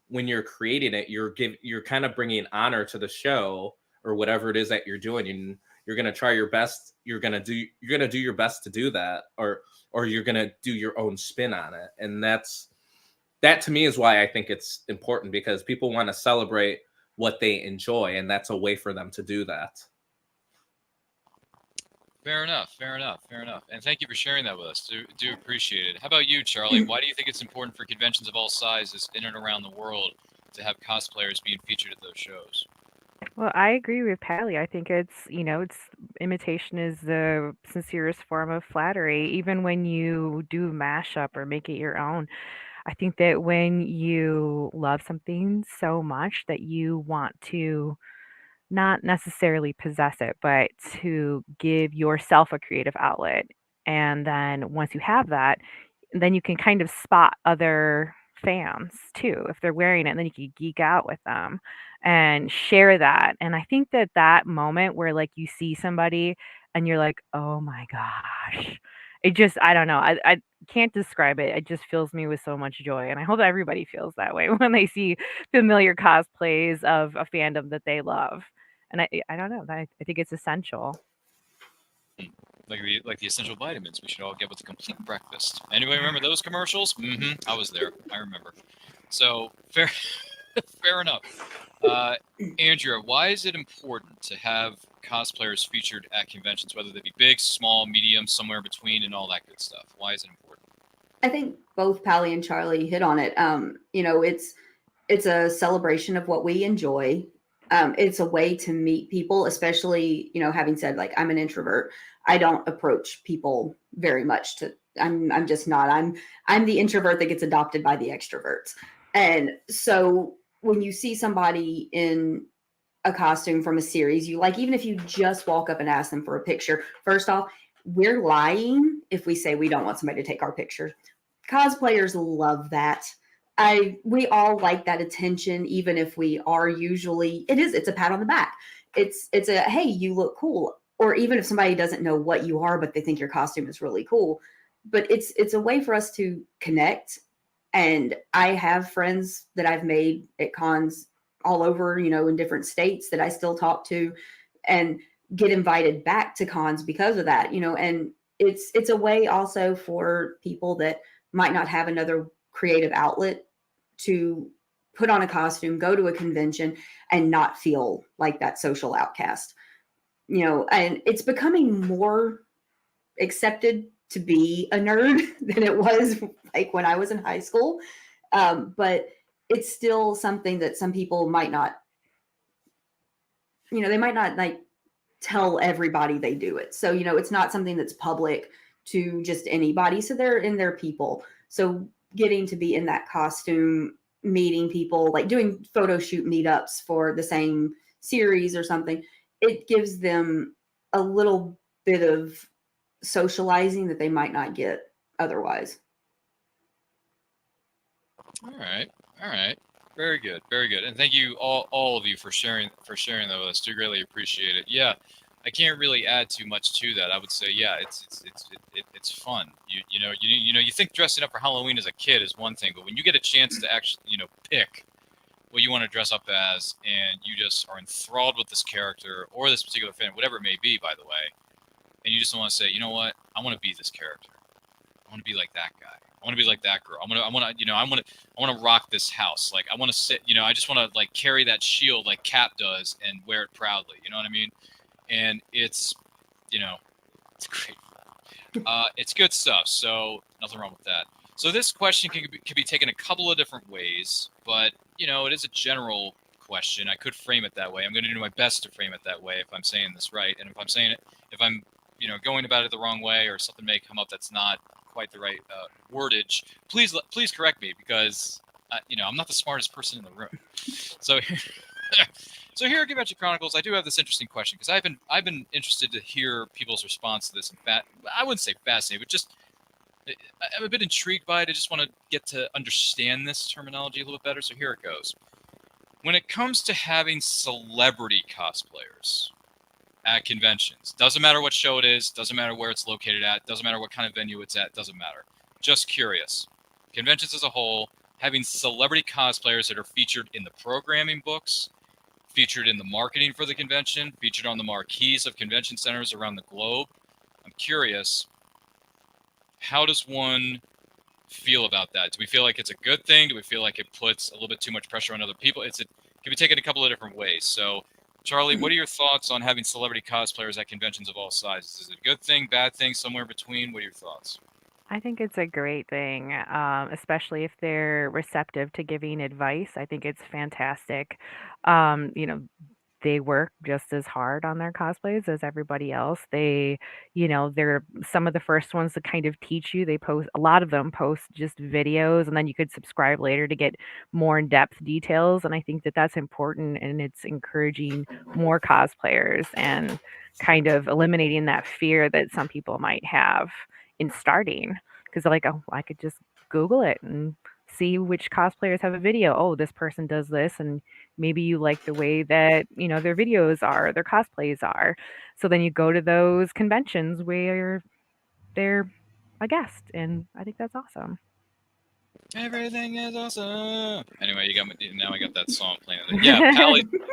when you're creating it, you're kind of bringing honor to the show or whatever it is that you're doing. And You're going to try your best. You're going to do your best to do that, or you're going to do your own spin on it. And that to me is why I think it's important, because people want to celebrate what they enjoy, and that's a way for them to do that. Fair enough. And thank you for sharing that with us. Do appreciate it. How about you, Charlie? Why do you think it's important for conventions of all sizes in and around the world to have cosplayers being featured at those shows? Well, I agree with Pally. I think it's imitation is the sincerest form of flattery, even when you do a mashup or make it your own. I think that when you love something so much that you want to not necessarily possess it, but to give yourself a creative outlet. And then once you have that, then you can kind of spot other fans too if they're wearing it, and then you can geek out with them and share that. And I think that that moment where like you see somebody and you're like, oh my gosh, it just, I don't know, I can't describe it. It just fills me with so much joy, and I hope everybody feels that way when they see familiar cosplays of a fandom that they love. And I don't know, I think it's essential. Like the essential vitamins we should all get with a complete breakfast. Anybody remember those commercials? I was there. I remember. So fair enough. Andrea, why is it important to have cosplayers featured at conventions, whether they be big, small, medium, somewhere in between, and all that good stuff? Why is it important? I think both Pally and Charlie hit on it. It's a celebration of what we enjoy. It's a way to meet people, especially, having said, like, I'm an introvert. I don't approach people very much. I'm just not. I'm the introvert that gets adopted by the extroverts. And so when you see somebody in a costume from a series you like, even if you just walk up and ask them for a picture, first off, we're lying if we say we don't want somebody to take our picture. Cosplayers love that. We all like that attention, even if we are usually, it's a pat on the back. It's a, hey, you look cool. Or even if somebody doesn't know what you are, but they think your costume is really cool. But it's a way for us to connect. And I have friends that I've made at cons all over, in different states that I still talk to and get invited back to cons because of that, and it's a way also for people that might not have another creative outlet to put on a costume, go to a convention, and not feel like that social outcast. And it's becoming more accepted to be a nerd than it was like when I was in high school. But it's still something that some people might not, they might not like tell everybody they do it. So, it's not something that's public to just anybody. So they're in their people. So getting to be in that costume, meeting people, like doing photo shoot meetups for the same series or something, it gives them a little bit of socializing that they might not get otherwise. All right. Very good. And thank you all of you for sharing that with us. Do greatly appreciate it. Yeah, I can't really add too much to that. I would say, yeah, it's fun. You think dressing up for Halloween as a kid is one thing, but when you get a chance to actually, pick what you want to dress up as, and you just are enthralled with this character or this particular fan, whatever it may be, by the way, and you just want to say, you know what, I want to be this character. I want to be like that guy. I want to be like that girl. I want to rock this house. Like, I want to sit, I just want to like carry that shield like Cap does and wear it proudly. You know what I mean? And it's great. It's good stuff. So nothing wrong with that. So this question can be taken a couple of different ways, but it is a general question. I could frame it that way. I'm going to do my best to frame it that way if I'm saying this right. And if I'm going about it the wrong way, or something may come up that's not quite the right wordage, please correct me, because I'm not the smartest person in the room. So here at Convention Chronicles, I do have this interesting question, because I've been interested to hear people's response to this. In fact, I wouldn't say fascinated, but just I'm a bit intrigued by it. I just want to get to understand this terminology a little bit better. So here it goes. When it comes to having celebrity cosplayers at conventions, doesn't matter what show it is, doesn't matter where it's located at, doesn't matter what kind of venue it's at, doesn't matter. Just curious. Conventions as a whole, having celebrity cosplayers that are featured in the programming books, featured in the marketing for the convention, featured on the marquees of convention centers around the globe. I'm curious, how does one feel about that? Do we feel like it's a good thing? Do we feel like it puts a little bit too much pressure on other people? Can be taken a couple of different ways. So, Charlie, what are your thoughts on having celebrity cosplayers at conventions of all sizes? Is it a good thing, bad thing, somewhere in between? What are your thoughts? I think it's a great thing, especially if they're receptive to giving advice. I think it's fantastic. You know, they work just as hard on their cosplays as everybody else. They're some of the first ones to kind of teach you. They post, a lot of them post just videos, and then you could subscribe later to get more in-depth details. And I think that that's important, and it's encouraging more cosplayers and kind of eliminating that fear that some people might have in starting, because they're like, oh, I could just Google it and see which cosplayers have a video. Oh, this person does this, and maybe you like the way that their videos are, their cosplays are. So then you go to those conventions where they're a guest, and I think that's awesome. Everything is awesome. Anyway, now I got that song playing. Yeah,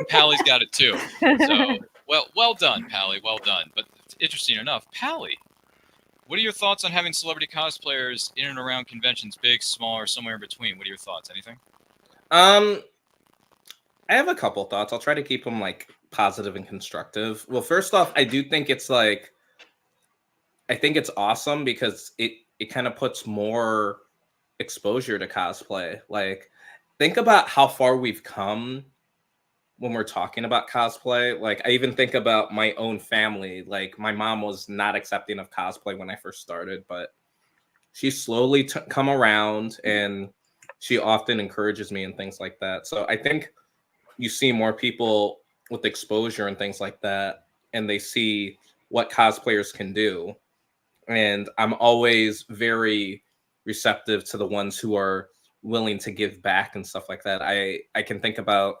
Pally's got it too. So well done, Pally. Well done. But interesting enough, Pally, what are your thoughts on having celebrity cosplayers in and around conventions, big, small, or somewhere in between? What are your thoughts? Anything? I have a couple thoughts. I'll try to keep them like positive and constructive. Well, first off, I do think it's awesome because it kind of puts more exposure to cosplay. Like, think about how far we've come when we're talking about cosplay. Like, I even think about my own family. Like, my mom was not accepting of cosplay when I first started, but she slowly come around, and she often encourages me and things like that. So I think you see more people with exposure and things like that, and they see what cosplayers can do. And I'm always very receptive to the ones who are willing to give back and stuff like that. I can think about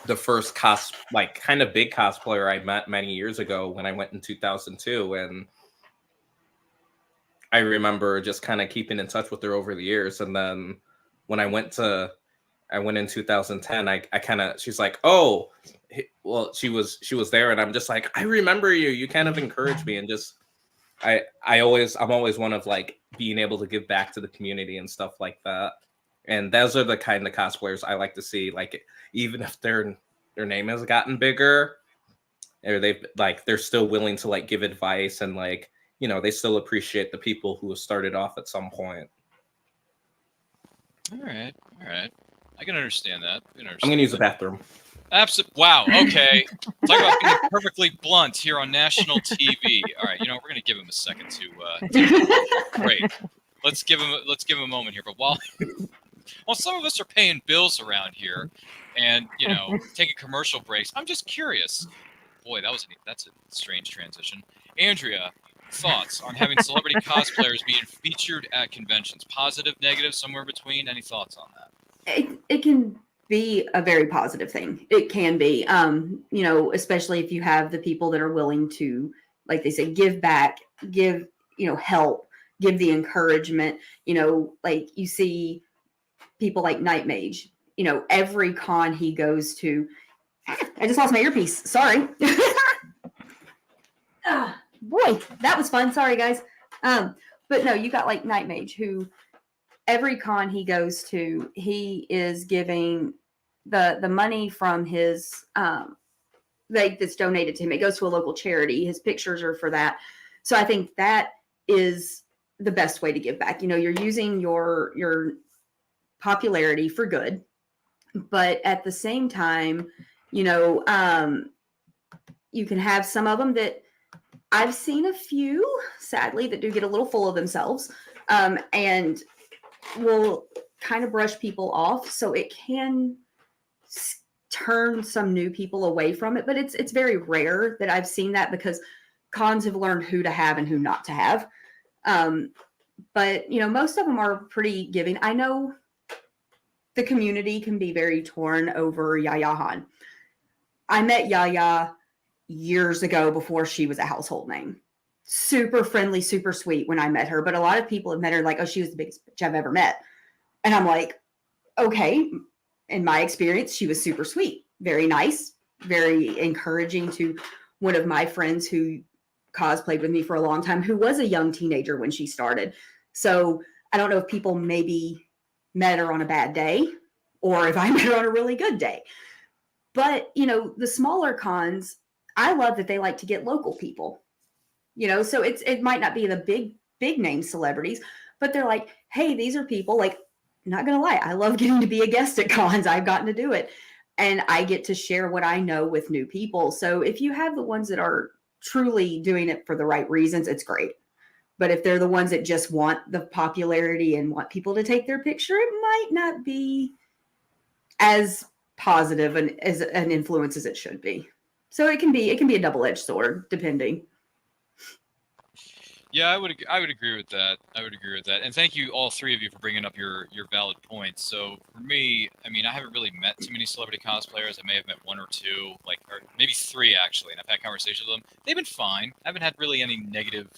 the first kind of big cosplayer I met many years ago when I went in 2002, and I remember just kind of keeping in touch with her over the years. And then when I went in 2010, she's like, oh, well, she was there, and I'm just like, I remember you. You kind of encouraged me, and just I'm always one of like being able to give back to the community and stuff like that. And those are the kind of cosplayers I like to see. Like, even if their name has gotten bigger, or they're still willing to like give advice, and like, they still appreciate the people who have started off at some point. All right. I can understand that. I'm gonna use the bathroom. Absolutely. Wow. Okay. Talk about being perfectly blunt here on national TV. All right. We're gonna give him a second to. Great. Let's give him a moment here. But while some of us are paying bills around here, and taking commercial breaks, I'm just curious. Boy, that's a strange transition. Andrea, thoughts on having celebrity cosplayers being featured at conventions? Positive, negative, somewhere in between? Any thoughts on that? It can be a very positive thing. It can be, especially if you have the people that are willing to, like they say, give back, give, help, give the encouragement. Like you see people like Night Mage, every con he goes to. I just lost my earpiece. Sorry. Boy, that was fun. Sorry, guys. But no, you got like Night Mage, who every con he goes to, he is giving the money from his that's donated to him. It goes to a local charity. His pictures are for that. So I think that is the best way to give back. You're using your popularity for good, but at the same time, you can have some of them that I've seen a few, sadly, that do get a little full of themselves, and will kind of brush people off. So it can turn some new people away from it, but it's very rare that I've seen that, because cons have learned who to have and who not to have. But most of them are pretty giving. I know the community can be very torn over Yaya Han. I met Yaya years ago before she was a household name. Super friendly, super sweet when I met her. But a lot of people have met her like, oh, she was the biggest bitch I've ever met. And I'm like, okay, in my experience, she was super sweet. very nice, very encouraging to one of my friends who cosplayed with me for a long time, who was a young teenager when she started. So I don't know if people maybe met her on a bad day or if I met her on a really good day. But, you know, the smaller cons, I love that they like to get local people, you know, so it might not be the big name celebrities, but they're like, hey, these are people, like, not gonna lie, I love getting to be a guest at cons. I've gotten to do it. And I get to share what I know with new people. So if you have the ones that are truly doing it for the right reasons, it's great. But if they're the ones that just want the popularity and want people to take their picture, it might not be as positive and as an influence as it should be. So it can be a double-edged sword, depending. Yeah, I would agree with that. And thank you, all three of you, for bringing up your valid points. So for me, I mean, I haven't really met too many celebrity cosplayers. I may have met one or two, or maybe three actually, and I've had conversations with them. They've been fine. I haven't had really any negative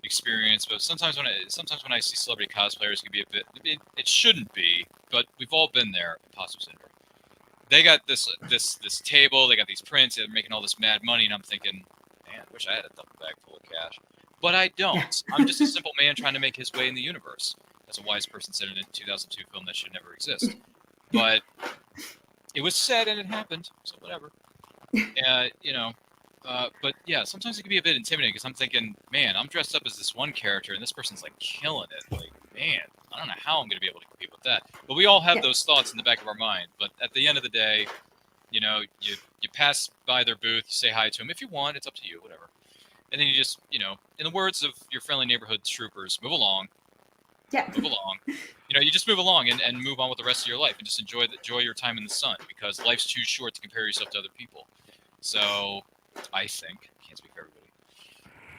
experience, but sometimes when I see celebrity cosplayers, it can be a bit. It shouldn't be, but we've all been there. Imposter syndrome. They got this table. They got these prints. They're making all this mad money, and I'm thinking, man, I wish I had a duffel bag full of cash. But I don't. I'm just a simple man trying to make his way in the universe. As a wise person said in a 2002 film that should never exist. But it was said and it happened, so whatever. You know, but yeah, sometimes it can be a bit intimidating because I'm thinking, man, I'm dressed up as this one character and this person's like killing it. Like, man, I don't know how I'm going to be able to compete with that. But we all have those thoughts in the back of our mind. But at the end of the day, you know, you pass by their booth, you say hi to them if you want. It's up to you, whatever. And then you just, you know, in the words of your friendly neighborhood troopers, move along. Yeah. Move along. You know, you just move along and move on with the rest of your life and just enjoy your time in the sun because life's too short to compare yourself to other people. So, I think, can't speak for everybody,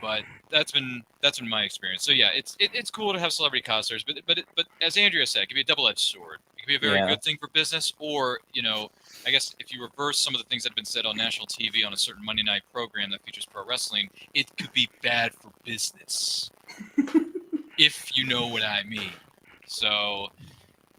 but that's been my experience. So yeah, it's cool to have celebrity cosplayers, but as Andrea said, it can be a double-edged sword. It can be a very good thing for business, or you know, I guess if you reverse some of the things that have been said on national TV on a certain Monday night program that features pro wrestling, it could be bad for business. If you know what I mean. So,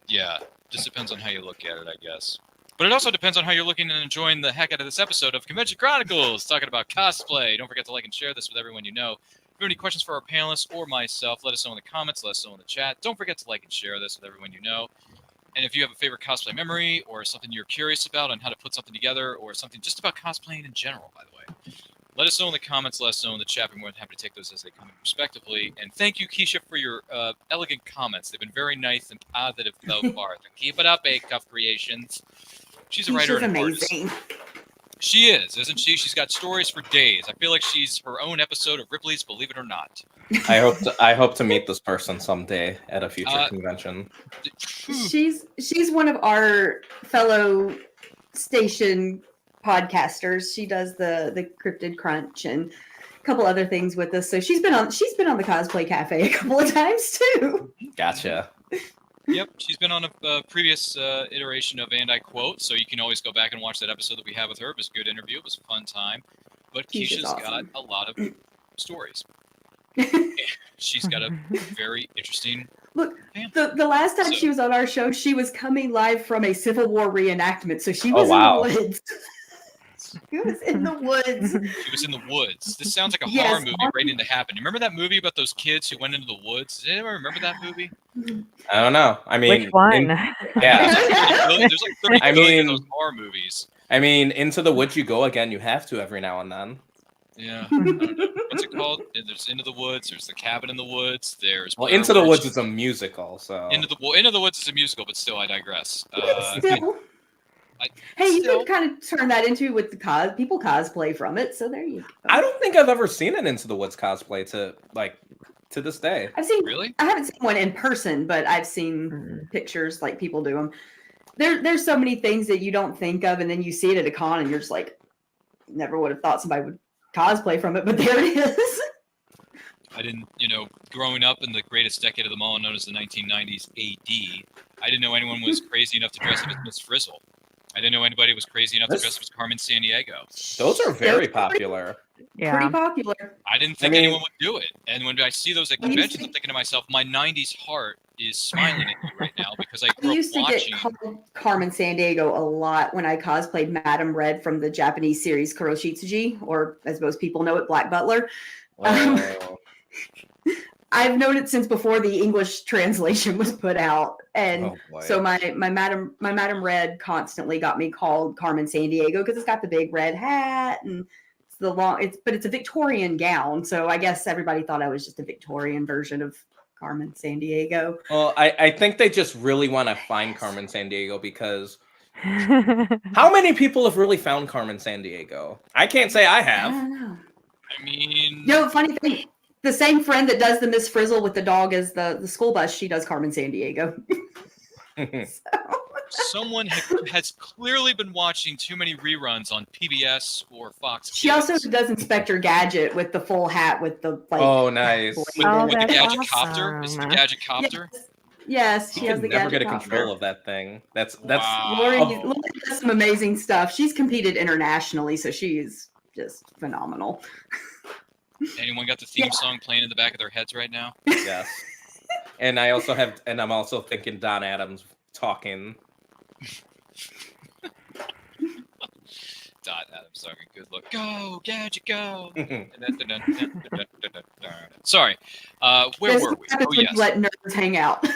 yeah, just depends on how you look at it, I guess. But it also depends on how you're looking and enjoying the heck out of this episode of Convention Chronicles, talking about cosplay. Don't forget to like and share this with everyone you know. If you have any questions for our panelists or myself, let us know in the comments, let us know in the chat. Don't forget to like and share this with everyone you know. And if you have a favorite cosplay memory or something you're curious about on how to put something together or something just about cosplaying in general, by the way, let us know in the comments, let us know in the chat. We're more than happy to take those as they come in respectively. And thank you, Keisha, for your elegant comments. They've been very nice and positive so far. So keep it up, A-Cuff Creations. She's a writer and amazing. She is, isn't she? She's got stories for days. I feel like she's her own episode of Ripley's Believe It or Not. I hope to meet this person someday at a future convention. She's one of our fellow station podcasters. She does the Cryptid Crunch and a couple other things with us. So she's been on the Cosplay Cafe a couple of times too. Gotcha. Yep, she's been on a previous iteration of And I Quote, so you can always go back and watch that episode that we had with her. It was a good interview. It was a fun time. But Keisha's awesome. Got a lot of stories. She's got a very interesting... Look, the last time she was on our show, she was coming live from a Civil War reenactment, so she was in the woods. She was in the woods. She was in the woods. This sounds like a horror movie waiting to happen. You remember that movie about those kids who went into the woods? Does anyone remember that movie? I don't know. I mean, which one? There's like 30 million of those horror movies. I mean, Into the Woods You Go Again. You have to every now and then. Yeah. I don't know. What's it called? There's Into the Woods. There's The Cabin in the Woods. There's Into the Woods is a musical. So Into the Woods is a musical, but still, I digress. You could kind of turn that into with the people cosplay from it. So there you go. I don't think I've ever seen an Into the Woods cosplay to this day. Really? I haven't seen one in person, but I've seen pictures like people do them. There's so many things that you don't think of, and then you see it at a con, and you're just like, never would have thought somebody would cosplay from it, but there it is. I didn't, growing up in the greatest decade of them all, known as the 1990s AD, I didn't know anyone was crazy enough to dress up as Miss Frizzle. I didn't know anybody was crazy enough to dress up as Carmen Sandiego. Those are very popular. Yeah. Pretty popular. I didn't think anyone would do it. And when I see those at conventions, I'm thinking to myself, my 90s heart is smiling at you right now because I grew up used to watching. get called Carmen Sandiego a lot when I cosplayed Madame Red from the Japanese series Kuroshitsuji, or as most people know it, Black Butler. I've known it since before the English translation was put out, and so my Madame Red constantly got me called Carmen Sandiego because it's got the big red hat and it's the long. But it's a Victorian gown, so I guess everybody thought I was just a Victorian version of Carmen Sandiego. Well, I think they just really want to find Carmen Sandiego because how many people have really found Carmen Sandiego? I can't say I have. I don't know. I mean, Funny thing. The same friend that does the Miss Frizzle with the dog as the school bus, she does Carmen Sandiego. Someone has clearly been watching too many reruns on PBS or Fox. She also does Inspector Gadget with the full hat with the like. Oh, nice! With the Gadget Copter. Is it the Gadget Copter? Yes, she has the never Gadget get a control of that thing. That's Lori does some amazing stuff. She's competed internationally, so she's just phenomenal. Anyone got the theme song playing in the back of their heads right now? Yes. And I'm also thinking Don Adams talking. Don Adams talking. Good look. Go, Gadget, go. Sorry. Where were we? Oh, yes. Let nerds hang out.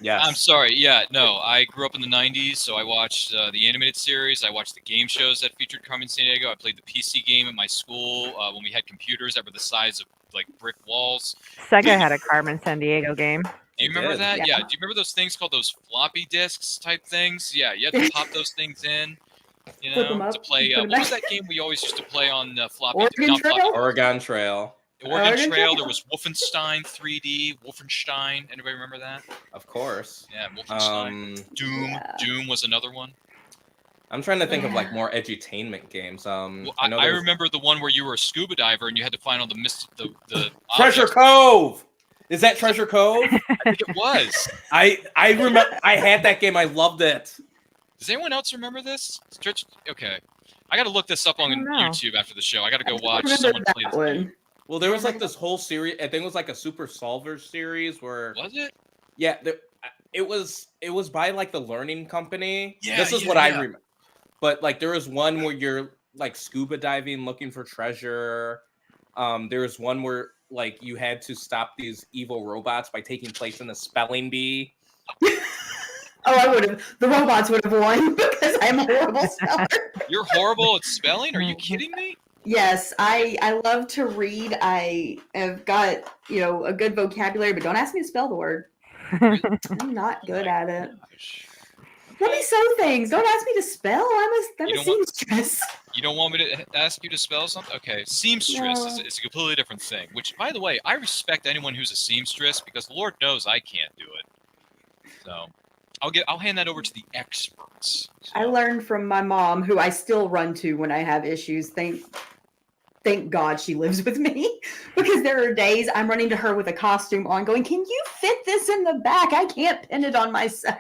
Yes. I'm sorry. Yeah, no. I grew up in the 90s, so I watched the animated series. I watched the game shows that featured Carmen Sandiego. I played the PC game at my school when we had computers that were the size of like brick walls. Sega had a Carmen Sandiego game. Do you remember that? Yeah. Do you remember those things called those floppy disks type things? Yeah, you had to pop those things in, you know, to play. What was that game we always used to play on floppy? Oregon Trail. Oregon Trail. There was Wolfenstein 3D. Wolfenstein. Anybody remember that? Of course. Yeah, Wolfenstein. Doom. Yeah. Doom was another one. I'm trying to think of like more edutainment games. Well, I remember the one where you were a scuba diver and you had to find all the Treasure Cove. Is that Treasure Cove? I think it was. I remember. I had that game. I loved it. Does anyone else remember this? Okay, I got to look this up on YouTube after the show. I got to go watch someone play this game. Well, there was like this whole series. I think it was like a Super Solvers series where. Was it? Yeah, it was by like the Learning Company. Yeah, this is what I remember. But like there was one where you're like scuba diving looking for treasure. There was one where like you had to stop these evil robots by taking place in a spelling bee. I would have. The robots would have won because I'm a horrible speller. You're horrible at spelling? Are you kidding me? Yes, I love to read. I have got, a good vocabulary, but don't ask me to spell the word. I'm not good at it. Let me sew things. Don't ask me to spell. I'm a seamstress. You don't want me to ask you to spell something? Okay, seamstress is a completely different thing. Which, by the way, I respect anyone who's a seamstress because Lord knows I can't do it. So I'll hand that over to the experts. So. I learned from my mom, who I still run to when I have issues. Thank God she lives with me, because there are days I'm running to her with a costume on going, can you fit this in the back? I can't pin it on myself.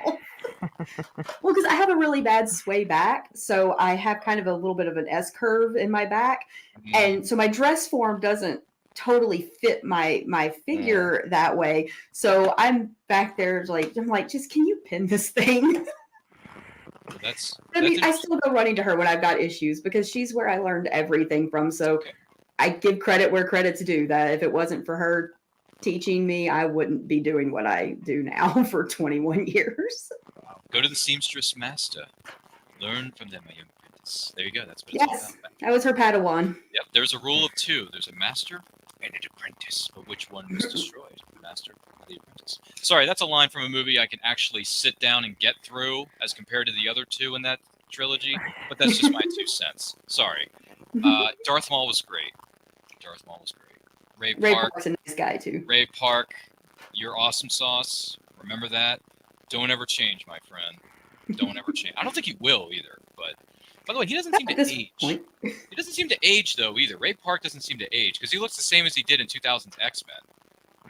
Well, because I have a really bad sway back, so I have kind of a little bit of an S curve in my back. And so my dress form doesn't totally fit my figure that way. So I'm back there I'm like, just can you pin this thing? I still go running to her when I've got issues because she's where I learned everything from. So I give credit where credit's due. That if it wasn't for her teaching me, I wouldn't be doing what I do now for 21 years. Wow. Go to the seamstress master. Learn from them, my young apprentice. There you go. That's what it's all about. I was her Padawan. Yep. There's a rule of two. There's a master and an apprentice, but which one was destroyed? Master or the apprentice? Sorry, that's a line from a movie I can actually sit down and get through as compared to the other two in that trilogy, but that's just my 2 cents. Sorry. Darth Maul was great. Ray Park's a nice guy, too. Ray Park, you're awesome sauce. Remember that. Don't ever change, my friend. Don't ever change. I don't think he will either, but by the way, he doesn't seem to age. He doesn't seem to age, though, either. Ray Park doesn't seem to age because he looks the same as he did in 2000's X-Men.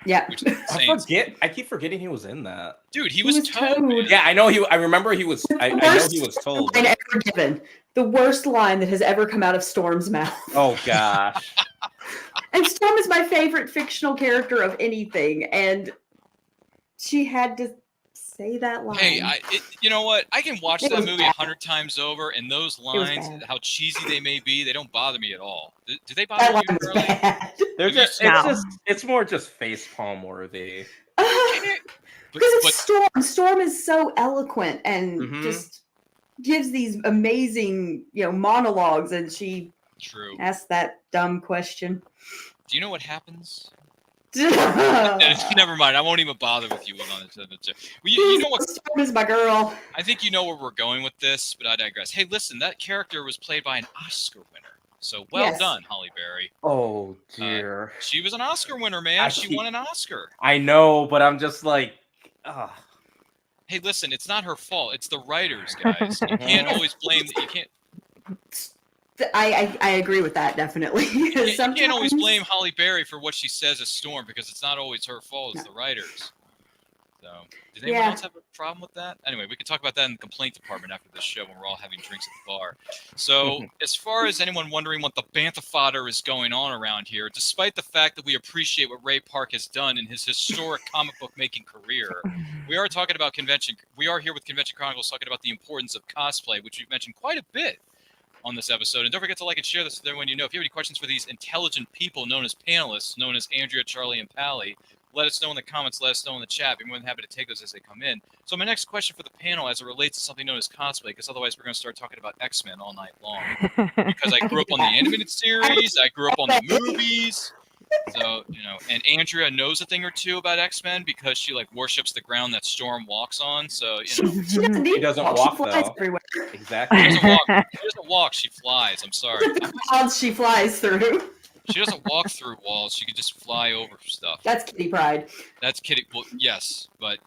Yeah. Which is insane. I keep forgetting he was in that. Dude, he was Toad. Man. Yeah, I know. I remember he was. I know he was told. Line ever given. The worst line that has ever come out of Storm's mouth. Oh gosh. And Storm is my favorite fictional character of anything, and she had to say that line. Hey, you know what? I can watch that movie 100 times over, and those lines, how cheesy they may be, they don't bother me at all. Do they bother you, Charlie? It's more just face palm worthy. Because it's Storm. Storm is so eloquent and just gives these amazing, monologues, and she asks that dumb question. Do you know what happens? Never mind. I won't even bother with you on it. You know what? Storm is my girl. I think you know where we're going with this, but I digress. Hey, listen, that character was played by an Oscar winner. So well done, Holly Berry. Oh dear. She was an Oscar winner, man. She won an Oscar. I know, but I'm just like, Hey, listen, it's not her fault. It's the writers, guys. You can't always blame. You can't. I agree with that, definitely. You can't always blame Holly Berry for what she says as Storm, because it's not always her fault. It's the writers. So, did anyone else have a problem with that? Anyway, we can talk about that in the complaint department after this show when we're all having drinks at the bar. So, as far as anyone wondering what the bantha fodder is going on around here, despite the fact that we appreciate what Ray Park has done in his historic comic book making career, we are talking about convention. We are here with Convention Chronicles talking about the importance of cosplay, which we've mentioned quite a bit on this episode. And don't forget to like and share this with everyone you know. If you have any questions for these intelligent people known as panelists, known as Andrea, Charlie, and Pally, let us know in the comments, let us know in the chat. Be more than happy to take those as they come in. So my next question for the panel, as it relates to something known as cosplay, because otherwise we're going to start talking about X-Men all night long. Because I grew up on the animated series, I grew up on the movies. So, and Andrea knows a thing or two about X-Men because she worships the ground that Storm walks on. So, She doesn't walk though. Everywhere. Exactly. She doesn't walk, she flies. I'm sorry. The clouds she flies through. She doesn't walk through walls. She can just fly over stuff. That's Kitty Pryde. That's Kitty. Well, yes, but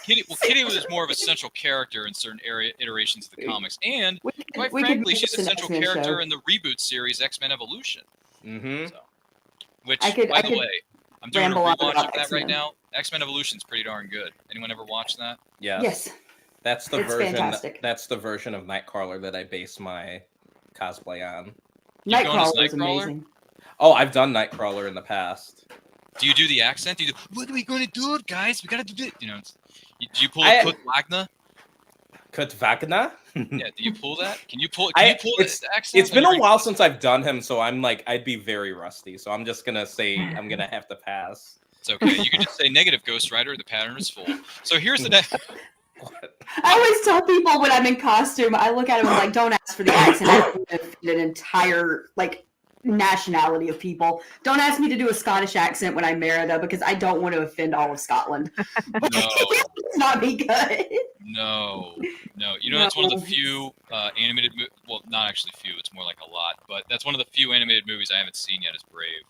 Kitty was more of a central character in certain iterations of the comics, and quite frankly, she's a central character in the reboot series X-Men Evolution. So, which, by the way, I'm doing a rewatch of that right now. X-Men Evolution is pretty darn good. Anyone ever watched that? Yes. That's the version. Fantastic. That's the version of Nightcrawler that I base my cosplay on. Nightcrawler is amazing. Oh, I've done Nightcrawler in the past. Do you do the accent? Do you what are we going to do, guys? We got to do this. Do you pull a Kurt Wagner? Kurt Wagner? Yeah, do you pull that? Can you pull this accent? It's been a while since I've done him, so I'm I'd be very rusty. So I'm just gonna say I'm gonna have to pass. It's okay. You can just say negative Ghost Rider. The pattern is full. So here's the next. I always tell people when I'm in costume, I look at them and I'm like, don't ask for the accent. I have to fit an entire nationality of people. Don't ask me to do a Scottish accent when I'm Merida because I don't want to offend all of Scotland. It's not be good. No. That's one of the few animated well, not actually few, it's more like a lot, but that's one of the few animated movies I haven't seen yet is Brave.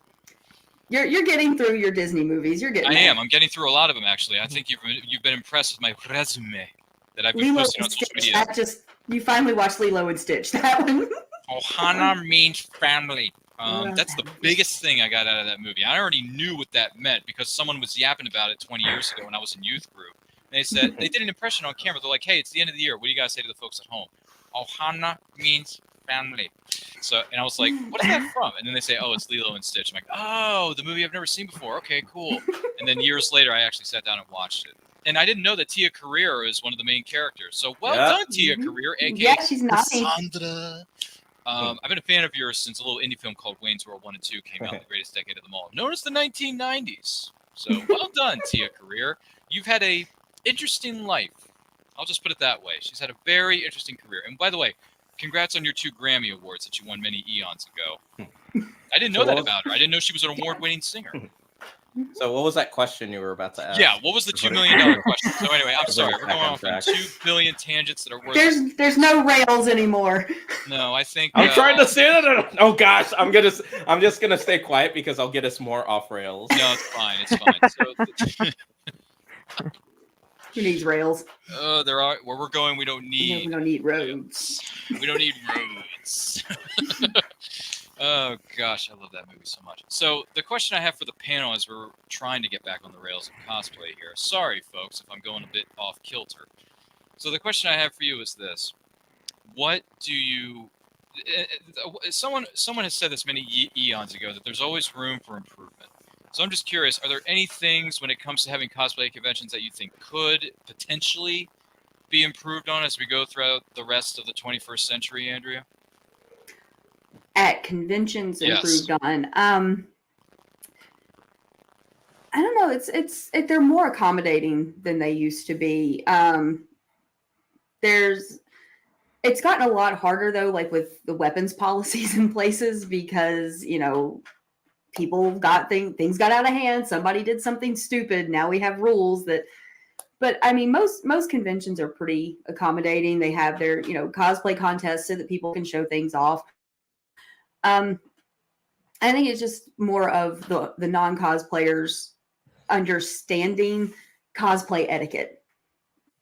You're getting through your Disney movies. You're getting I'm getting through a lot of them actually. I think you've been impressed with my resume that I've been posting on social media. You finally watched Lilo and Stitch. That one. Ohana means family. That's the biggest thing I got out of that movie. I already knew what that meant because someone was yapping about it 20 years ago when I was in youth group. And they did an impression on camera. They're like, "Hey, it's the end of the year. What do you guys say to the folks at home?" Ohana means family. So, and I was like, "What is that from?" And then they say, "Oh, it's Lilo and Stitch." I'm like, "Oh, the movie I've never seen before. Okay, cool." And then years later, I actually sat down and watched it. And I didn't know that Tia Carrere is one of the main characters. So well done, Tia Carrere, aka she's nice. Sandra. I've been a fan of yours since a little indie film called Wayne's World 1 and 2 came out, the greatest decade of them all, known as the 1990s. So well done, Tia Carrere. You've had a interesting life. I'll just put it that way. She's had a very interesting career. And by the way, congrats on your 2 Grammy Awards that you won many eons ago. I didn't know that about her. I didn't know she was an award-winning singer. So what was that question you were about to ask? Yeah, what was the $2 million question? So anyway, I'm sorry. We're going off on 2 billion tangents that are worth... There's no rails anymore. No, I think... I'm trying to say that. Oh gosh, I'm just gonna stay quiet because I'll get us more off rails. No, it's fine. It's fine. So, Who needs rails? There are where we're going. We don't need. We don't need roads. We don't need roads. Oh gosh, I love that movie so much. So the question I have for the panel as we're trying to get back on the rails of cosplay here. Sorry, folks, if I'm going a bit off kilter. So the question I have for you is this: what do you? Someone has said this many eons ago that there's always room for improvement. So I'm just curious: are there any things when it comes to having cosplay conventions that you think could potentially be improved on as we go throughout the rest of the 21st century, Andrea? At conventions Yes. improved on. I don't know. They're more accommodating than they used to be. It's gotten a lot harder though, like with the weapons policies in places, because people got things got out of hand. Somebody did something stupid. Now we have rules that. But I mean, most conventions are pretty accommodating. They have their cosplay contests so that people can show things off. I think it's just more of the non-cosplayers understanding cosplay etiquette.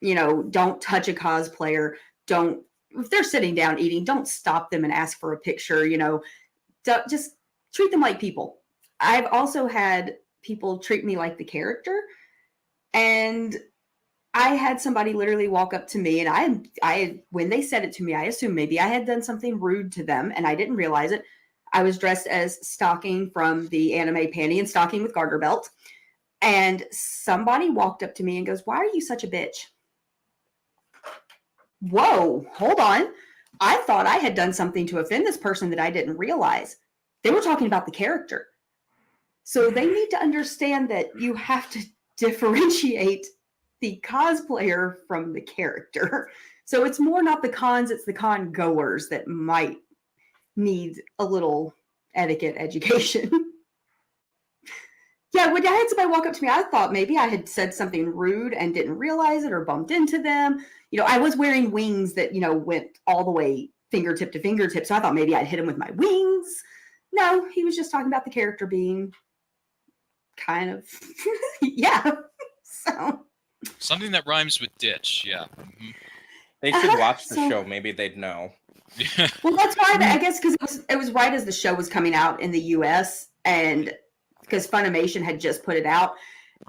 Don't touch a cosplayer. If they're sitting down eating, don't stop them and ask for a picture. Just treat them like people. I've also had people treat me like the character, and I had somebody literally walk up to me, and I when they said it to me, I assumed maybe I had done something rude to them, and I didn't realize it. I was dressed as Stocking from the anime Panty and Stocking with Garter Belt, and somebody walked up to me and goes, "Why are you such a bitch?" Whoa, hold on. I thought I had done something to offend this person that I didn't realize. They were talking about the character. So they need to understand that you have to differentiate the cosplayer from the character. So it's more not the cons, it's the con goers that might need a little etiquette education. Yeah, when I had somebody walk up to me, I thought maybe I had said something rude and didn't realize it or bumped into them. I was wearing wings that, went all the way fingertip to fingertip. So I thought maybe I'd hit him with my wings. No, he was just talking about the character being kind of, yeah. So Something that rhymes with ditch, yeah. Mm-hmm. They should watch the show. Maybe they'd know. Well, that's why I guess because it was right as the show was coming out in the U.S. and because Funimation had just put it out,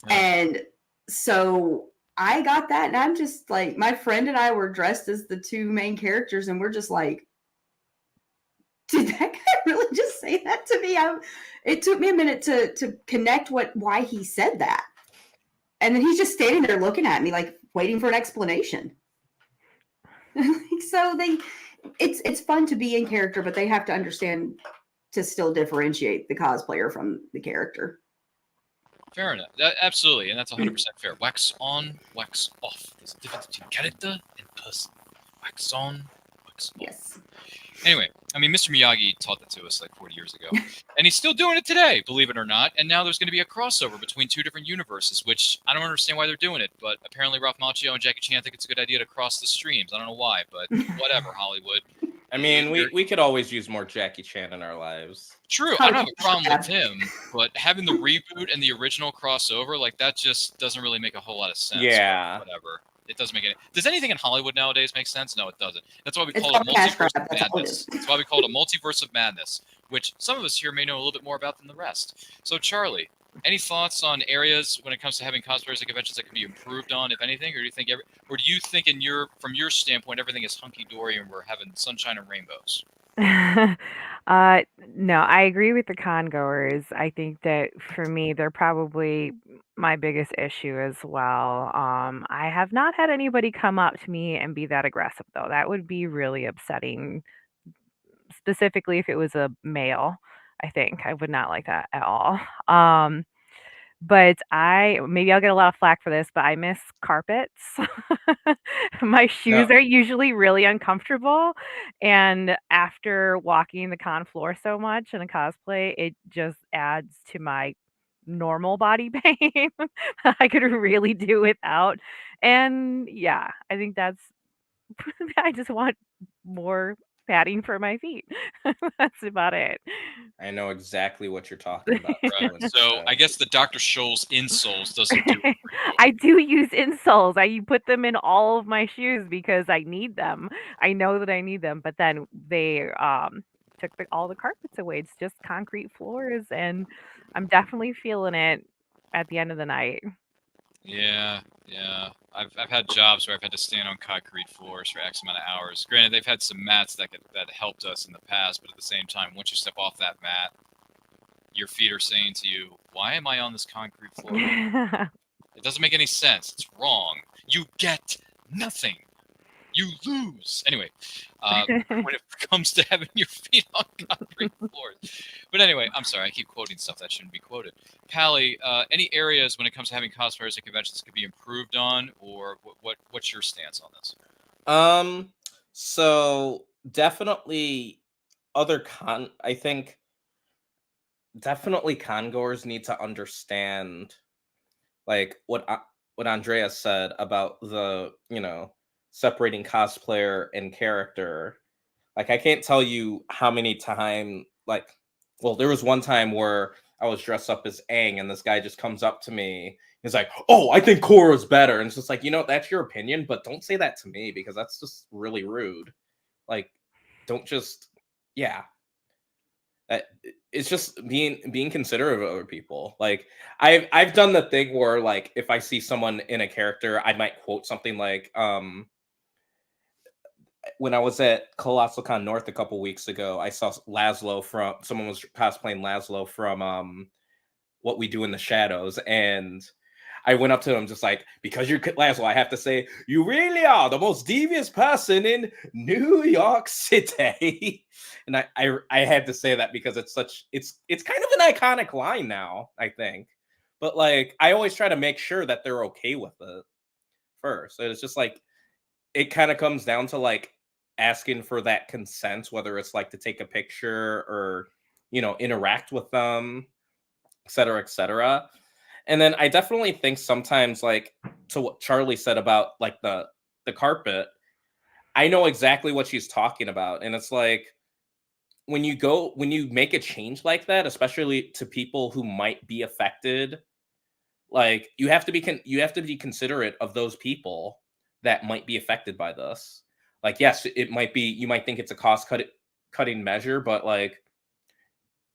and so I got that, and I'm just like, my friend and I were dressed as the two main characters, and we're just like, did that guy really just say that to me? It took me a minute to connect why he said that, and then he's just standing there looking at me like waiting for an explanation. So it's fun to be in character, but they have to understand to still differentiate the cosplayer from the character. Fair enough. Absolutely, and that's 100% fair. Wax on, wax off. There's a difference between character and person. Wax on, wax off. Yes. Anyway, I mean, Mr. Miyagi taught that to us like 40 years ago, and he's still doing it today, believe it or not. And now there's going to be a crossover between two different universes, which I don't understand why they're doing it, but apparently Ralph Macchio and Jackie Chan think it's a good idea to cross the streams. I don't know why, but whatever, Hollywood. I mean, we could always use more Jackie Chan in our lives. True, I don't have a problem with him, but having the reboot and the original crossover, like, that just doesn't really make a whole lot of sense. Yeah. Whatever. It doesn't make any. Does anything in Hollywood nowadays make sense? No, it doesn't. That's why we call it multiverse of madness. That's why we call it a multiverse of madness, which some of us here may know a little bit more about than the rest. So, Charlie, any thoughts on areas when it comes to having cosplayers at conventions that can be improved on, if anything, or do you think from your standpoint, everything is hunky dory and we're having sunshine and rainbows? No, I agree with the con goers. I think that for me, they're probably my biggest issue as well. I have not had anybody come up to me and be that aggressive, though. That would be really upsetting, specifically if it was a male. I think I would not like that at all. But maybe I'll get a lot of flack for this, but I miss carpets. My shoes are usually really uncomfortable, and after walking the con floor so much in a cosplay, it just adds to my normal body pain. I could really do without. And yeah, I think I just want more padding for my feet. That's about it. I know exactly what you're talking about. Right. So I guess the Dr. Scholl's insoles doesn't do it for you. I do use insoles. I put them in all of my shoes because I need them. I know that I need them, but then took all the carpets away. It's just concrete floors, and I'm definitely feeling it at the end of the night. Yeah, yeah. I've had jobs where I've had to stand on concrete floors for X amount of hours. Granted, they've had some mats that helped us in the past, but at the same time, once you step off that mat, your feet are saying to you, "Why am I on this concrete floor?" It doesn't make any sense. It's wrong. You get nothing. You lose. Anyway, when it comes to having your feet on concrete floors. But anyway, I'm sorry. I keep quoting stuff that shouldn't be quoted. Pally, any areas when it comes to having cosplayers at conventions could be improved on, or what's your stance on this? So definitely I think definitely congoers need to understand like what Andrea said about the, separating cosplayer and character. Like I can't tell you how many times there was one time where I was dressed up as Aang and this guy just comes up to me. He's like, "Oh, I think Korra's better." And it's just like, that's your opinion, but don't say that to me because that's just really rude. Like, don't just, yeah. It's just being considerate of other people. Like I've done the thing where like if I see someone in a character, I might quote something like when I was at Colossal Con North a couple weeks ago, I saw someone was cosplaying Laszlo from What We Do in the Shadows, and I went up to him just like, "Because you're Laszlo, I have to say, you really are the most devious person in New York City." And I had to say that because it's kind of an iconic line now, I think. But like, I always try to make sure that they're okay with it first. So it's just like, it kind of comes down to like asking for that consent, whether it's like to take a picture or, interact with them, et cetera, et cetera. And then I definitely think sometimes, like to what Charlie said about like the carpet, I know exactly what she's talking about. And it's like when you make a change like that, especially to people who might be affected, like you have to be considerate of those people that might be affected by this. Like, yes, it might be, you might think it's a cutting measure, but like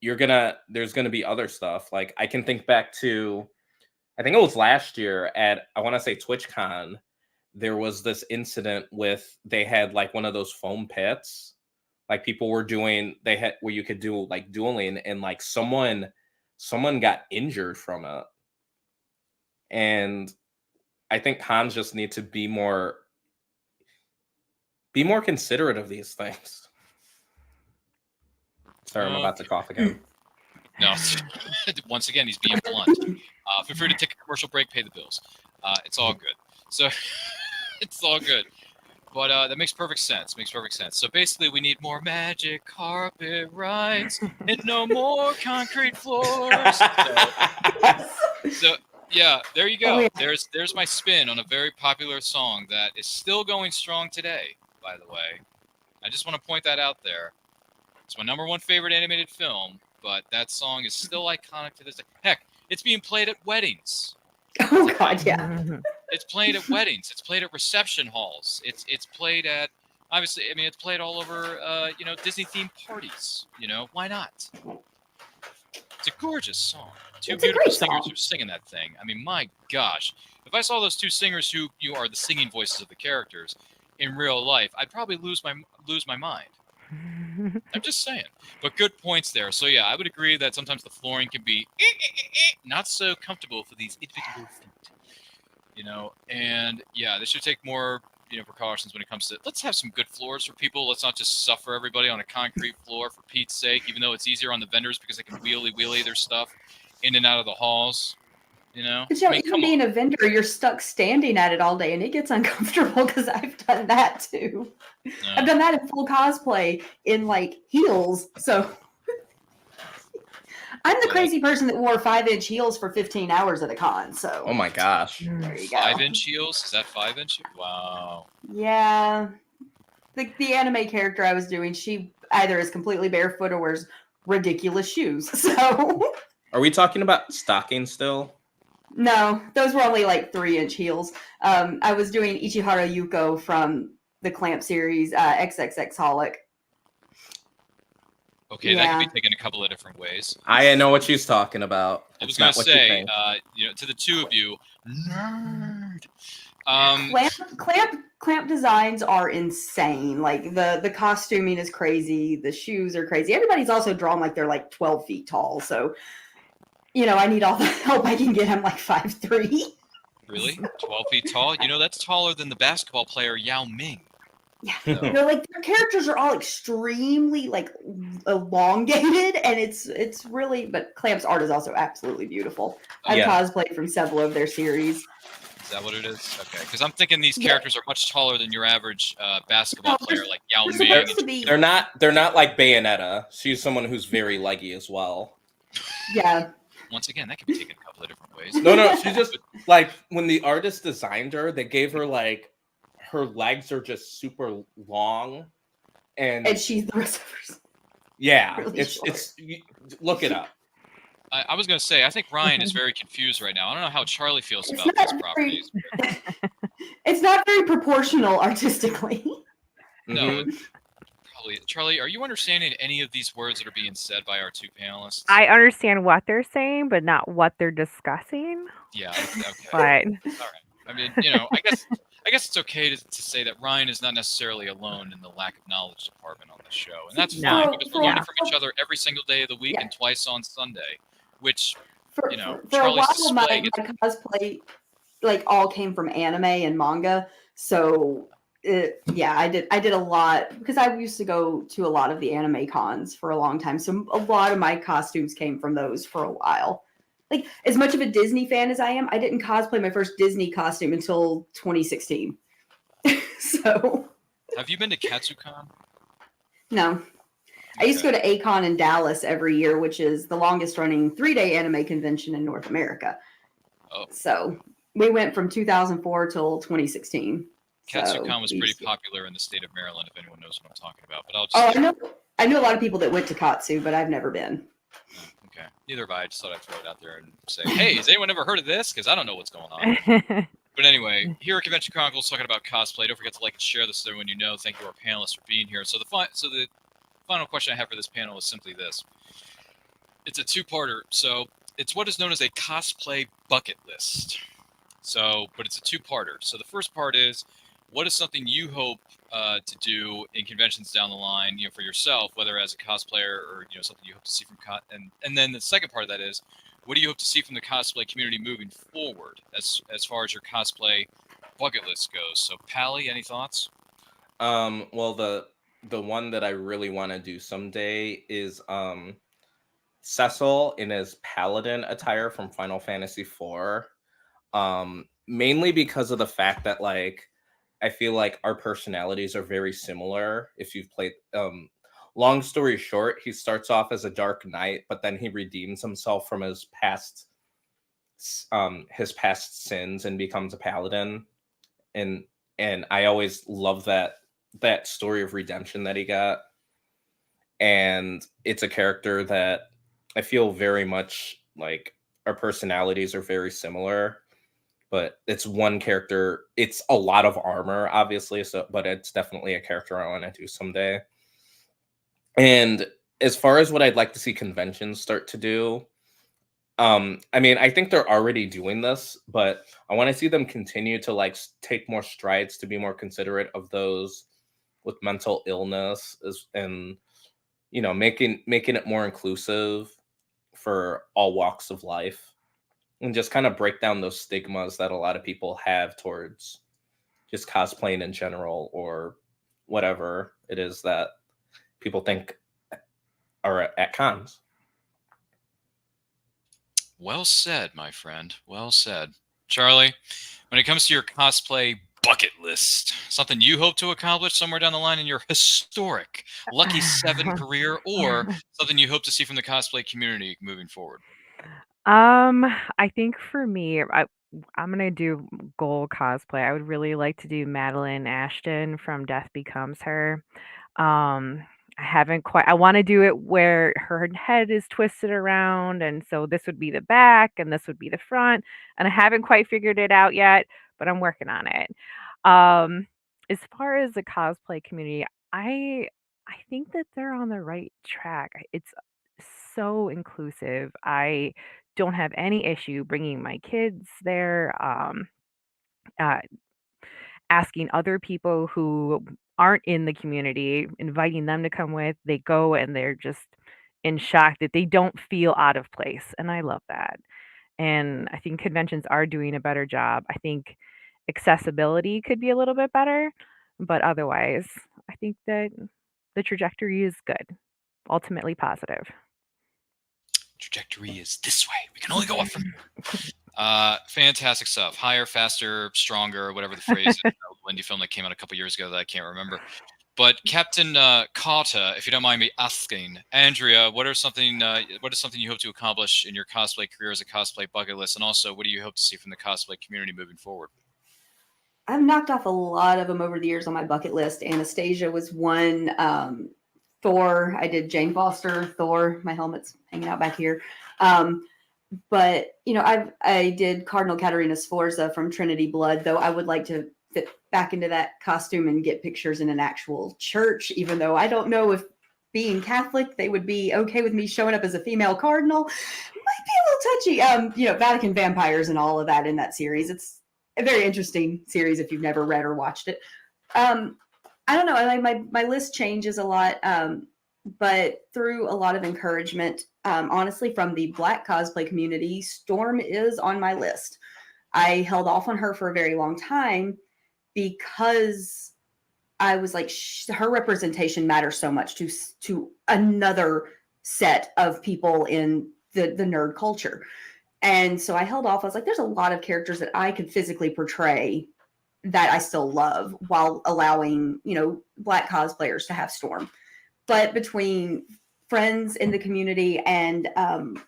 there's gonna be other stuff. Like I can think back to, I think it was last year at, I want to say TwitchCon, there was this incident they had like one of those foam pits, like people were doing, where you could do like dueling, and like someone got injured from it. And I think cons just need to be more considerate of these things. Sorry, I'm about to cough again. No, once again, he's being blunt. Feel free to take a commercial break, pay the bills. It's all good. So it's all good. But that makes perfect sense. So basically, we need more magic carpet rides and no more concrete floors. So yeah, there you go. There's my spin on a very popular song that is still going strong today, by the way. I just want to point that out there. It's my #1 favorite animated film, but that song is still iconic to this day. Heck, it's being played at weddings. Oh God, yeah. It's played at weddings. It's played at reception halls. It's played at, obviously, I mean, it's played all over, Disney themed parties. Why not? It's a gorgeous song. Two beautiful singers are singing that thing. I mean, my gosh, if I saw those two singers who are the singing voices of the characters in real life, I'd probably lose my mind. I'm just saying. But good points there. So yeah, I would agree that sometimes the flooring can be not so comfortable for these individual feet. And yeah, they should take more, precautions when it comes to, let's have some good floors for people. Let's not just suffer everybody on a concrete floor for Pete's sake, even though it's easier on the vendors because they can wheelie their stuff in and out of the halls. But even being a vendor, you're stuck standing at it all day, and it gets uncomfortable because I've done that too. No. I've done that in full cosplay in like heels. So I'm the crazy person that wore 5-inch heels for 15 hours at a con. So oh my gosh, there you go. 5-inch heels? Is that 5-inch? Wow. Yeah, the anime character I was doing, she either is completely barefoot or wears ridiculous shoes. So are we talking about stockings still? No, those were only like 3-inch heels. I was doing Ichihara Yuko from the Clamp series, XXX Holic. Okay, that could be Yeah. taken a couple of different ways. I know what she's talking about. I was It's gonna not what you say, think. to the two of you, nerd. Clamp designs are insane. Like the costuming is crazy. The shoes are crazy. Everybody's also drawn like they're like 12 feet tall. So, I need all the help I can get. I'm like 5'3". Really? 12 feet tall? That's taller than the basketball player Yao Ming. Yeah. Like their characters are all extremely like elongated, and it's really. But Clamp's art is also absolutely beautiful. I've cosplayed from several of their series. Is that what it is? Okay, because I'm thinking these characters are much taller than your average basketball player like Yao Ming. They're not like Bayonetta. She's someone who's very leggy as well. Yeah. Once again, that can be taken a couple of different ways. No, she's just like when the artist designed her, they gave her like her legs are just super long, and she's the rest of her. Yeah, really it's look it up. I was going to say, I think Ryan is very confused right now. I don't know how Charlie feels about these properties. It's not very proportional artistically. No, probably. Charlie, are you understanding any of these words that are being said by our two panelists? I understand what they're saying, but not what they're discussing. Yeah. Okay. But all right. I mean, I guess it's okay to say that Ryan is not necessarily alone in the lack of knowledge department on the show, and that's fine because we're learning from each other every single day of the week and twice on Sunday. Which for Charlie's a while, my cosplay like all came from anime and manga. So I did a lot because I used to go to a lot of the anime cons for a long time. So a lot of my costumes came from those for a while. Like as much of a Disney fan as I am, I didn't cosplay my first Disney costume until 2016. So have you been to KatsuCon? No. I used to go to A-Kon in Dallas every year, which is the longest running 3-day anime convention in North America. Oh. So we went from 2004 till 2016. KatsuCon was pretty popular in the state of Maryland, if anyone knows what I'm talking about. But I'll just I know a lot of people that went to Katsu, but I've never been. Okay. Neither have I. I just thought I'd throw it out there and say, hey, has anyone ever heard of this? Because I don't know what's going on. But anyway, here at Convention Chronicles, talking about cosplay. Don't forget to like and share this with everyone you know. Thank you to our panelists for being here. So the final question I have for this panel is simply this. It's a two-parter. So it's what is known as a cosplay bucket list. But it's a two-parter. So the first part is, what is something you hope to do in conventions down the line, for yourself, whether as a cosplayer or something you hope to see from and then the second part of that is, what do you hope to see from the cosplay community moving forward as far as your cosplay bucket list goes? So, Pally, any thoughts? Well, the one that I really want to do someday is Cecil in his paladin attire from Final Fantasy IV. Mainly because of the fact that I feel like our personalities are very similar. If you've played, long story short, he starts off as a dark knight, but then he redeems himself from his past sins and becomes a paladin. And I always love that story of redemption that he got. And it's a character that I feel very much like our personalities are very similar. But it's one character. It's a lot of armor, obviously. But it's definitely a character I want to do someday. And as far as what I'd like to see conventions start to do, I think they're already doing this, but I want to see them continue to take more strides to be more considerate of those with mental illness, and making it more inclusive for all walks of life. And just kind of break down those stigmas that a lot of people have towards just cosplaying in general, or whatever it is that people think are at cons. Well said, my friend. Well said. Charlie, when it comes to your cosplay bucket list, something you hope to accomplish somewhere down the line in your historic Lucky 7 career, or something you hope to see from the cosplay community moving forward? I think for me, I'm gonna do goal cosplay. I would really like to do Madeline Ashton from Death Becomes Her. I haven't quite. I want to do it where her head is twisted around, and so this would be the back, and this would be the front, and I haven't quite figured it out yet, but I'm working on it. As far as the cosplay community, I I think that they're on the right track. It's so inclusive. I don't have any issue bringing my kids there, uh, asking other people who aren't in the community, inviting them to come with. They go and they're just in shock that they don't feel out of place. And I love that. And I think conventions are doing a better job. I think accessibility could be a little bit better, but otherwise, I think that the trajectory is good, ultimately positive. Trajectory is this way. We can only go up from here. Fantastic stuff. Higher, faster, stronger, whatever the phrase is. Indie film that came out a couple years ago that I can't remember. But Captain Carter, if you don't mind me asking, Andrea, what is something you hope to accomplish in your cosplay career as a cosplay bucket list, and also what do you hope to see from the cosplay community moving forward? I've knocked off a lot of them over the years on my bucket list. Anastasia was one. Thor, I did Jane Foster, Thor. My helmet's hanging out back here. But I did Cardinal Katarina Sforza from Trinity Blood, though I would like to fit back into that costume and get pictures in an actual church, even though I don't know if being Catholic, they would be okay with me showing up as a female cardinal. Might be a little touchy. Vatican vampires and all of that in that series. It's a very interesting series if you've never read or watched it. I don't know. I like my list changes a lot, but through a lot of encouragement, honestly, from the Black cosplay community, Storm is on my list. I held off on her for a very long time because I was like, her representation matters so much to another set of people in the nerd culture. And so I held off. I was like, there's a lot of characters that I could physically portray that I still love while allowing, Black cosplayers to have Storm. But between friends in the community and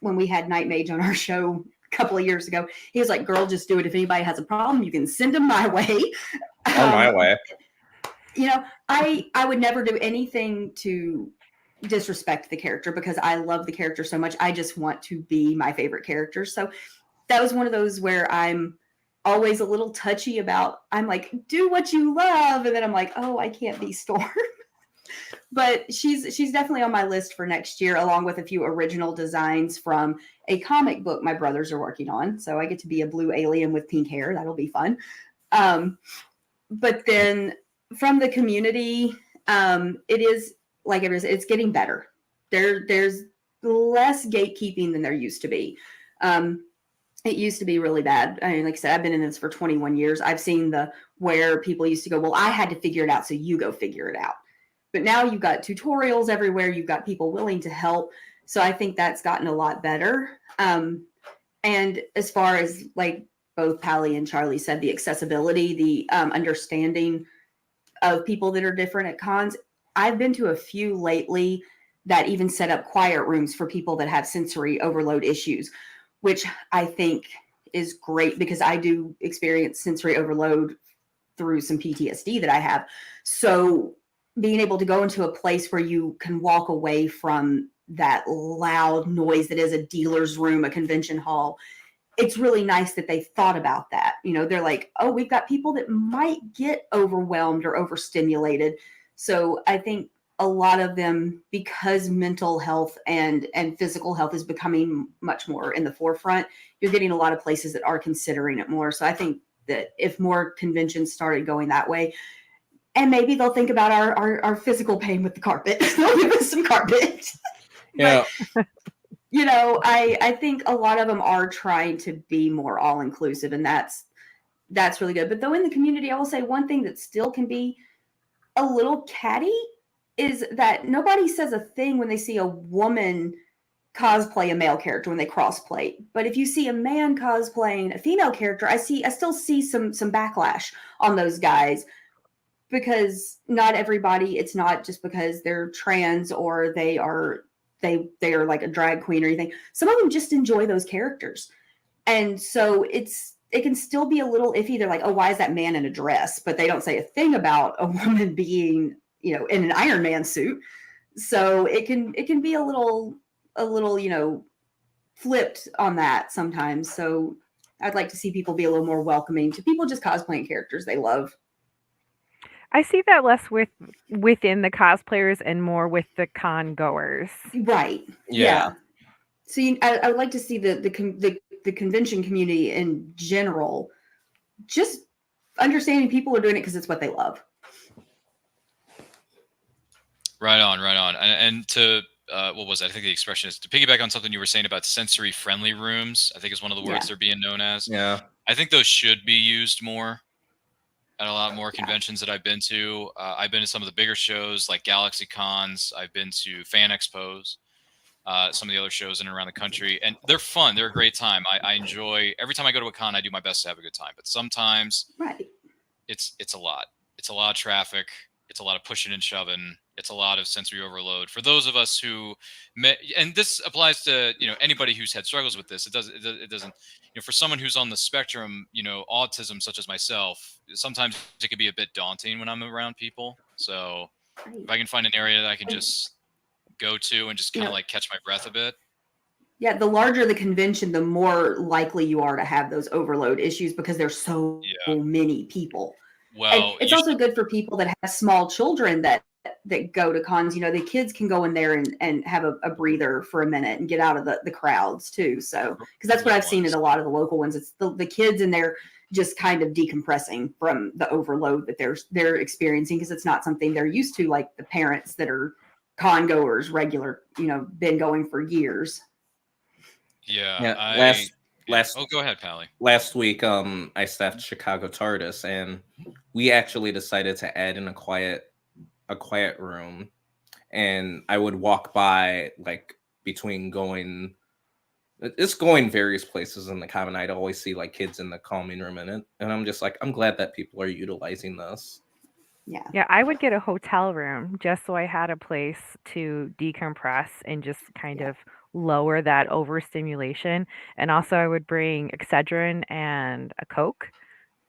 when we had Night Mage on our show a couple of years ago, he was like, girl, just do it. If anybody has a problem, you can send them my way. On my way. I would never do anything to disrespect the character because I love the character so much. I just want to be my favorite character. So that was one of those where I'm always a little touchy about, I'm like, do what you love. And then I'm like, oh, I can't be Storm. But she's definitely on my list for next year, along with a few original designs from a comic book my brothers are working on. So I get to be a blue alien with pink hair. That'll be fun. But then from the community, it is like it's getting better. There's less gatekeeping than there used to be. It used to be really bad. I mean, like I said, I've been in this for 21 years. I've seen where people used to go, well, I had to figure it out, so you go figure it out. But now you've got tutorials everywhere. You've got people willing to help. So I think that's gotten a lot better. And as far as like both Pally and Charlie said, the accessibility, the understanding of people that are different at cons. I've been to a few lately that even set up quiet rooms for people that have sensory overload issues, which I think is great because I do experience sensory overload through some PTSD that I have. So being able to go into a place where you can walk away from that loud noise that is a dealer's room, a convention hall, it's really nice that they thought about that. They're like, oh, we've got people that might get overwhelmed or overstimulated. So I think a lot of them, because mental health and physical health is becoming much more in the forefront, you're getting a lot of places that are considering it more. So I think that if more conventions started going that way, and maybe they'll think about our physical pain with the carpet. They'll give us some carpet. Yeah. But, I think a lot of them are trying to be more all-inclusive, and that's really good. But though in the community, I will say one thing that still can be a little catty is that nobody says a thing when they see a woman cosplay a male character when they crossplay. But if you see a man cosplaying a female character, I still see some backlash on those guys. Because not everybody, it's not just because they're trans or they are like a drag queen or anything. Some of them just enjoy those characters. And so it can still be a little iffy. They're like, oh, why is that man in a dress? But they don't say a thing about a woman being, in an Iron Man suit. So it can be a little, flipped on that sometimes. So I'd like to see people be a little more welcoming to people just cosplaying characters they love. I see that less within the cosplayers and more with the con goers. Right. Yeah. So I would like to see the convention community in general just understanding people are doing it because it's what they love. Right on, right on. And to what was that? I think the expression is to piggyback on something you were saying about sensory friendly rooms. I think is one of the words they're being known as. Yeah. I think those should be used more at a lot more conventions that I've been to. I've been to some of the bigger shows like Galaxy Cons. I've been to Fan Expos, some of the other shows in and around the country, and they're fun. They're a great time. I enjoy every time I go to a con. I do my best to have a good time, but sometimes it's a lot. It's a lot of traffic. It's a lot of pushing and shoving. It's a lot of sensory overload for those of us who and this applies to anybody who's had struggles with this. It doesn't for someone who's on the spectrum, autism such as myself, sometimes it could be a bit daunting when I'm around people. So if I can find an area that I can just go to and just kind of like catch my breath a bit. Yeah, the larger the convention, the more likely you are to have those overload issues because there's so many people. Well, and it's also good for people that have small children that go to cons. The kids can go in there and have a breather for a minute and get out of the crowds too. So, because that's what I've seen at a lot of the local ones. It's the kids in there just kind of decompressing from the overload that they're experiencing because it's not something they're used to, like the parents that are con goers regular, been going for years. Yeah. Go ahead, Pally. Last week, I staffed Chicago TARDIS, and we actually decided to add in a quiet room, and I would walk by like between going various places in the con, and I'd always see like kids in the calming room in it, and I'm just like, I'm glad that people are utilizing this. Yeah, I would get a hotel room just so I had a place to decompress and just kind of lower that overstimulation. And also I would bring Excedrin and a Coke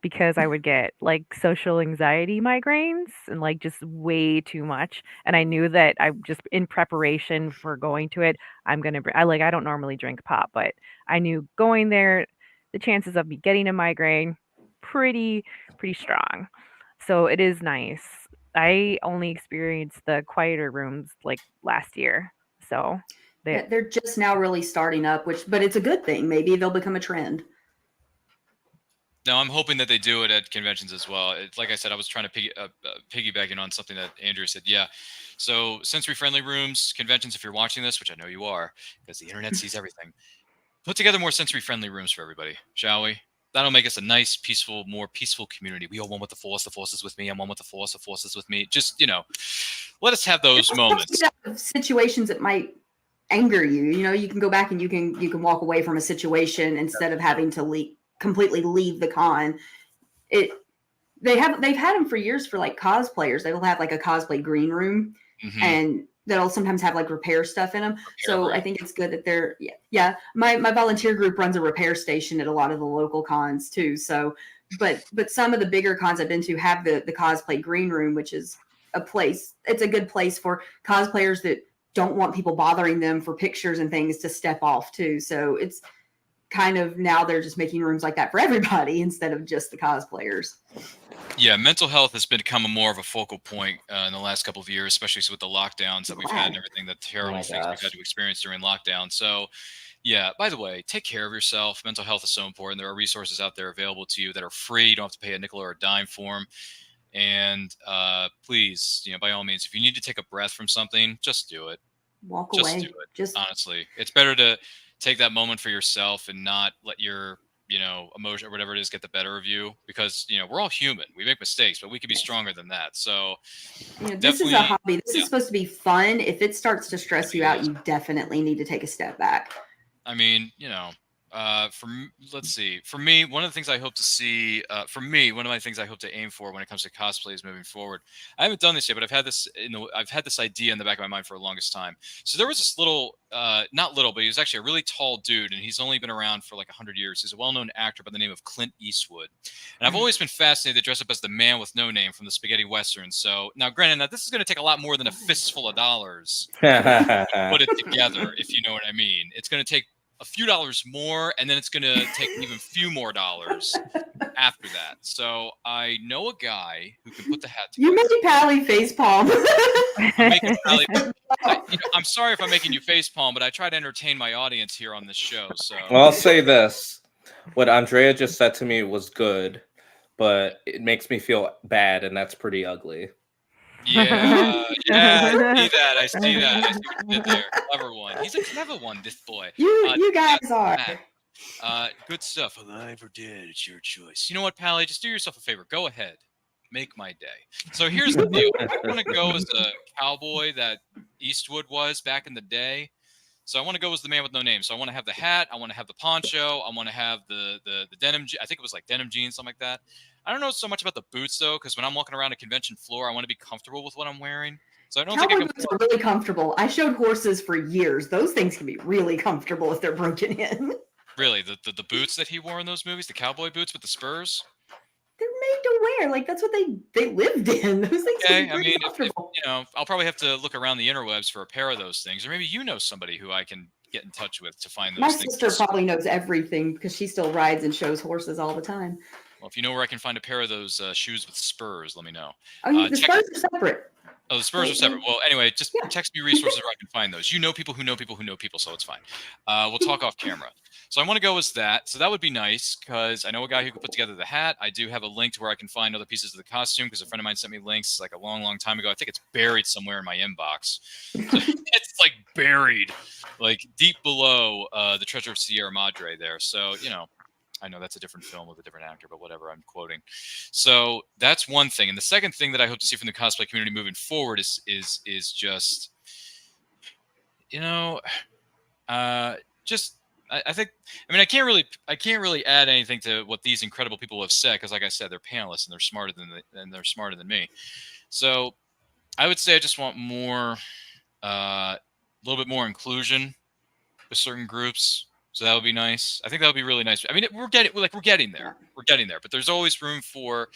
because I would get like social anxiety migraines and like just way too much. And I knew that I just in preparation for going to it, I'm going to I don't normally drink pop, but I knew going there, the chances of me getting a migraine pretty strong. So it is nice. I only experienced the quieter rooms like last year. So they're just now really starting up, but it's a good thing. Maybe they'll become a trend. No, I'm hoping that they do it at conventions as well. It's like I said, I was trying to piggybacking on something that Andrew said. Yeah. So sensory-friendly rooms, conventions, if you're watching this, which I know you are, because the internet sees everything, put together more sensory-friendly rooms for everybody, shall we? That'll make us a nice, more peaceful community. We all one with the Force. The Force is with me. I'm one with the Force. The Force is with me. Just, let us have those moments. Situations that might anger you. You can go back and you can walk away from a situation instead of having to completely leave the con. They've had them for years for like cosplayers. They'll have like a cosplay green room, and they'll sometimes have like repair stuff in them. So I think it's good that they're My volunteer group runs a repair station at a lot of the local cons too. So, but some of the bigger cons I've been to have the cosplay green room, which is a place. It's a good place for cosplayers that don't want people bothering them for pictures and things to step off too. So it's kind of now they're just making rooms like that for everybody instead of just the cosplayers. Yeah, mental health has become more of a focal point in the last couple of years, especially with the lockdowns that we've had and everything, the terrible things we've had to experience during lockdown. So, yeah, by the way, take care of yourself. Mental health is so important. There are resources out there available to you that are free. You don't have to pay a nickel or a dime for them. And please, by all means, if you need to take a breath from something, just do it. Walk away. Do it. Honestly, it's better to take that moment for yourself and not let your emotion or whatever it is get the better of you, because we're all human. We make mistakes, but we can be stronger than that. So this is a hobby. This is supposed to be fun. If it starts to stress you out, you definitely need to take a step back. I mean, let's see. For me, one of the things I hope to see, one of my things I hope to aim for when it comes to cosplays moving forward, I haven't done this yet, but I've had this idea in the back of my mind for the longest time. So there was this not little, but he was actually a really tall dude, and he's only been around for like 100 years. He's a well-known actor by the name of Clint Eastwood. And I've always been fascinated to dress up as the man with no name from the spaghetti Western. So now, granted, this is going to take a lot more than a fistful of dollars to put it together, if you know what I mean. It's going to take a few dollars more, and then it's going to take an even few more dollars after that. So I know a guy who can put the hat together. You made Pally facepalm. I'm making Pally. I'm sorry if I'm making you facepalm, but I try to entertain my audience here on this show. So Well, I'll say this: what Andrea just said to me was good, but it makes me feel bad, and that's pretty ugly. yeah, I see that. I see what you did there. Clever one. He's a clever one, this boy. You guys are. Good stuff. Alive or dead, it's your choice. You know what, Pally? Just do yourself a favor. Go ahead. Make my day. So here's the deal. I want to go as a cowboy that Eastwood was back in the day. So I want to go as the man with no name. So I want to have the hat. I want to have the poncho. I want to have the denim. I think it was like denim jeans, something like that. I don't know so much about the boots though, because when I'm walking around a convention floor, I want to be comfortable with what I'm wearing. So I don't think I can. Boots are really comfortable. I showed horses for years. Those things can be really comfortable if they're broken in. Really, the boots that he wore in those movies, the cowboy boots with the spurs. They're made to wear. Like that's what they lived in. Those things Okay, can be really comfortable. I'll probably have to look around the interwebs for a pair of those things, or maybe you know somebody who I can get in touch with to find those My things. sister probably knows everything because she still rides and shows horses all the time. Well, if you know where I can find a pair of those shoes with spurs, let me know. Oh, the spurs are separate. Oh, the spurs are separate. Well, anyway, just text me resources where I can find those. You know people who know people who know people, so it's fine. We'll talk off camera. So I want to go as that. So that would be nice because I know a guy who could put together the hat. I do have a link to where I can find other pieces of the costume because a friend of mine sent me links like a long, long time ago. I think it's buried somewhere in my inbox. It's like buried, like deep below the Treasure of Sierra Madre there. So, I know that's a different film with a different actor, but whatever, I'm quoting. So that's one thing. And the second thing that I hope to see from the cosplay community moving forward is just, I think, I can't really add anything to what these incredible people have said because, like I said, they're panelists and they're smarter than me. So I would say I just want more, a little bit more inclusion with certain groups. So that would be nice. I think that would be really nice. We're getting there. We're getting there, but there's always room for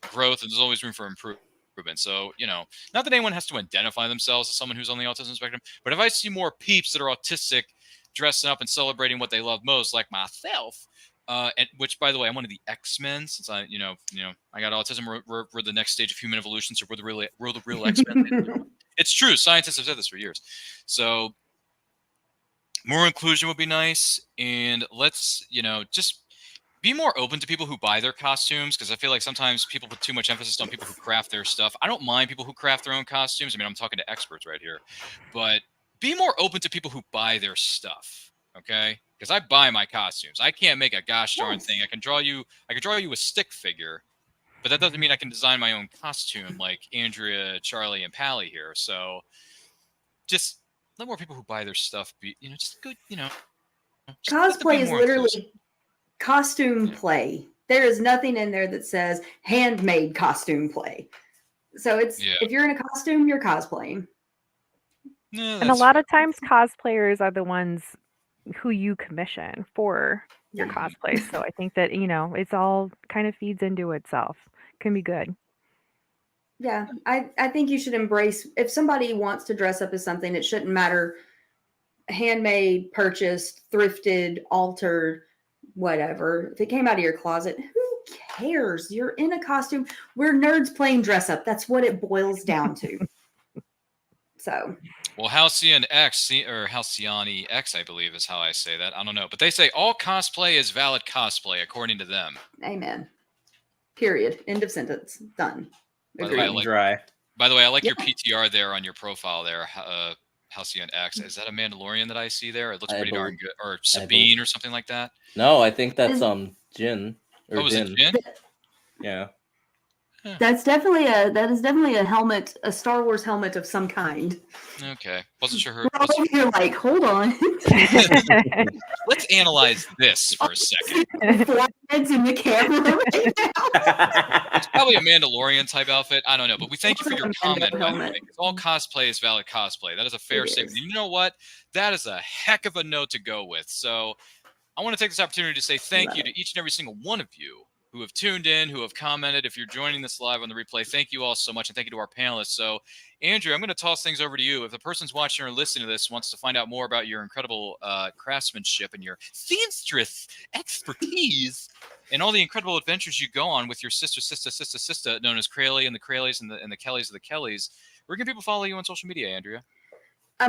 growth and there's always room for improvement. So, not that anyone has to identify themselves as someone who's on the autism spectrum, but if I see more peeps that are autistic dressing up and celebrating what they love most, like myself, and which, by the way, I'm one of the X-Men since I got autism. We're the next stage of human evolution. So we're the real X-Men. It's true. Scientists have said this for years. So more inclusion would be nice, and let's just be more open to people who buy their costumes because I feel like sometimes people put too much emphasis on people who craft their stuff. I don't mind people who craft their own costumes. I'm talking to experts right here, but be more open to people who buy their stuff, okay? Because I buy my costumes. I can't make a gosh darn thing. I can draw you a stick figure, but that doesn't mean I can design my own costume like Andrea, Charlie, and Pally here. So just let more people who buy their stuff be, just good, Cosplay is literally costume play. There is nothing in there that says handmade costume play. So if you're in a costume, you're cosplaying. Yeah, and a lot of times cosplayers are the ones who you commission for your cosplay. So I think that, it's all kind of feeds into itself. Can be good. Yeah, I think you should embrace, if somebody wants to dress up as something, it shouldn't matter, handmade, purchased, thrifted, altered, whatever. If it came out of your closet, who cares? You're in a costume. We're nerds playing dress up. That's what it boils down to. So. Well, Halcyon X, or Halcyone X, I believe is how I say that. I don't know. But they say all cosplay is valid cosplay, according to them. Amen. Period. End of sentence. Done. By the way, I like your PTR there on your profile there, Halcyon X. Is that a Mandalorian that I see there? It looks pretty darn good. Or Sabine or something like that. No, I think that's Jin. Or is it Jin? Yeah. That is definitely a helmet, a Star Wars helmet of some kind. Okay, wasn't sure. You're like, hold on. Let's analyze this for a second. Foreheads in the camera right now. It's probably a Mandalorian type outfit. I don't know, but we thank you for your comment. By the way, all cosplay is valid cosplay. That is a fair statement. You know what? That is a heck of a note to go with. So I want to take this opportunity to say thank you to each and every single one of you who have tuned in, who have commented. If you're joining this live on the replay, thank you all so much, and thank you to our panelists. So, Andrew, I'm going to toss things over to you. If the person's watching or listening to this wants to find out more about your incredible craftsmanship and your seamstress expertise and all the incredible adventures you go on with your sister, known as Crayley and the Crayleys and the Kellys of the Kellys, where can people follow you on social media, Andrea?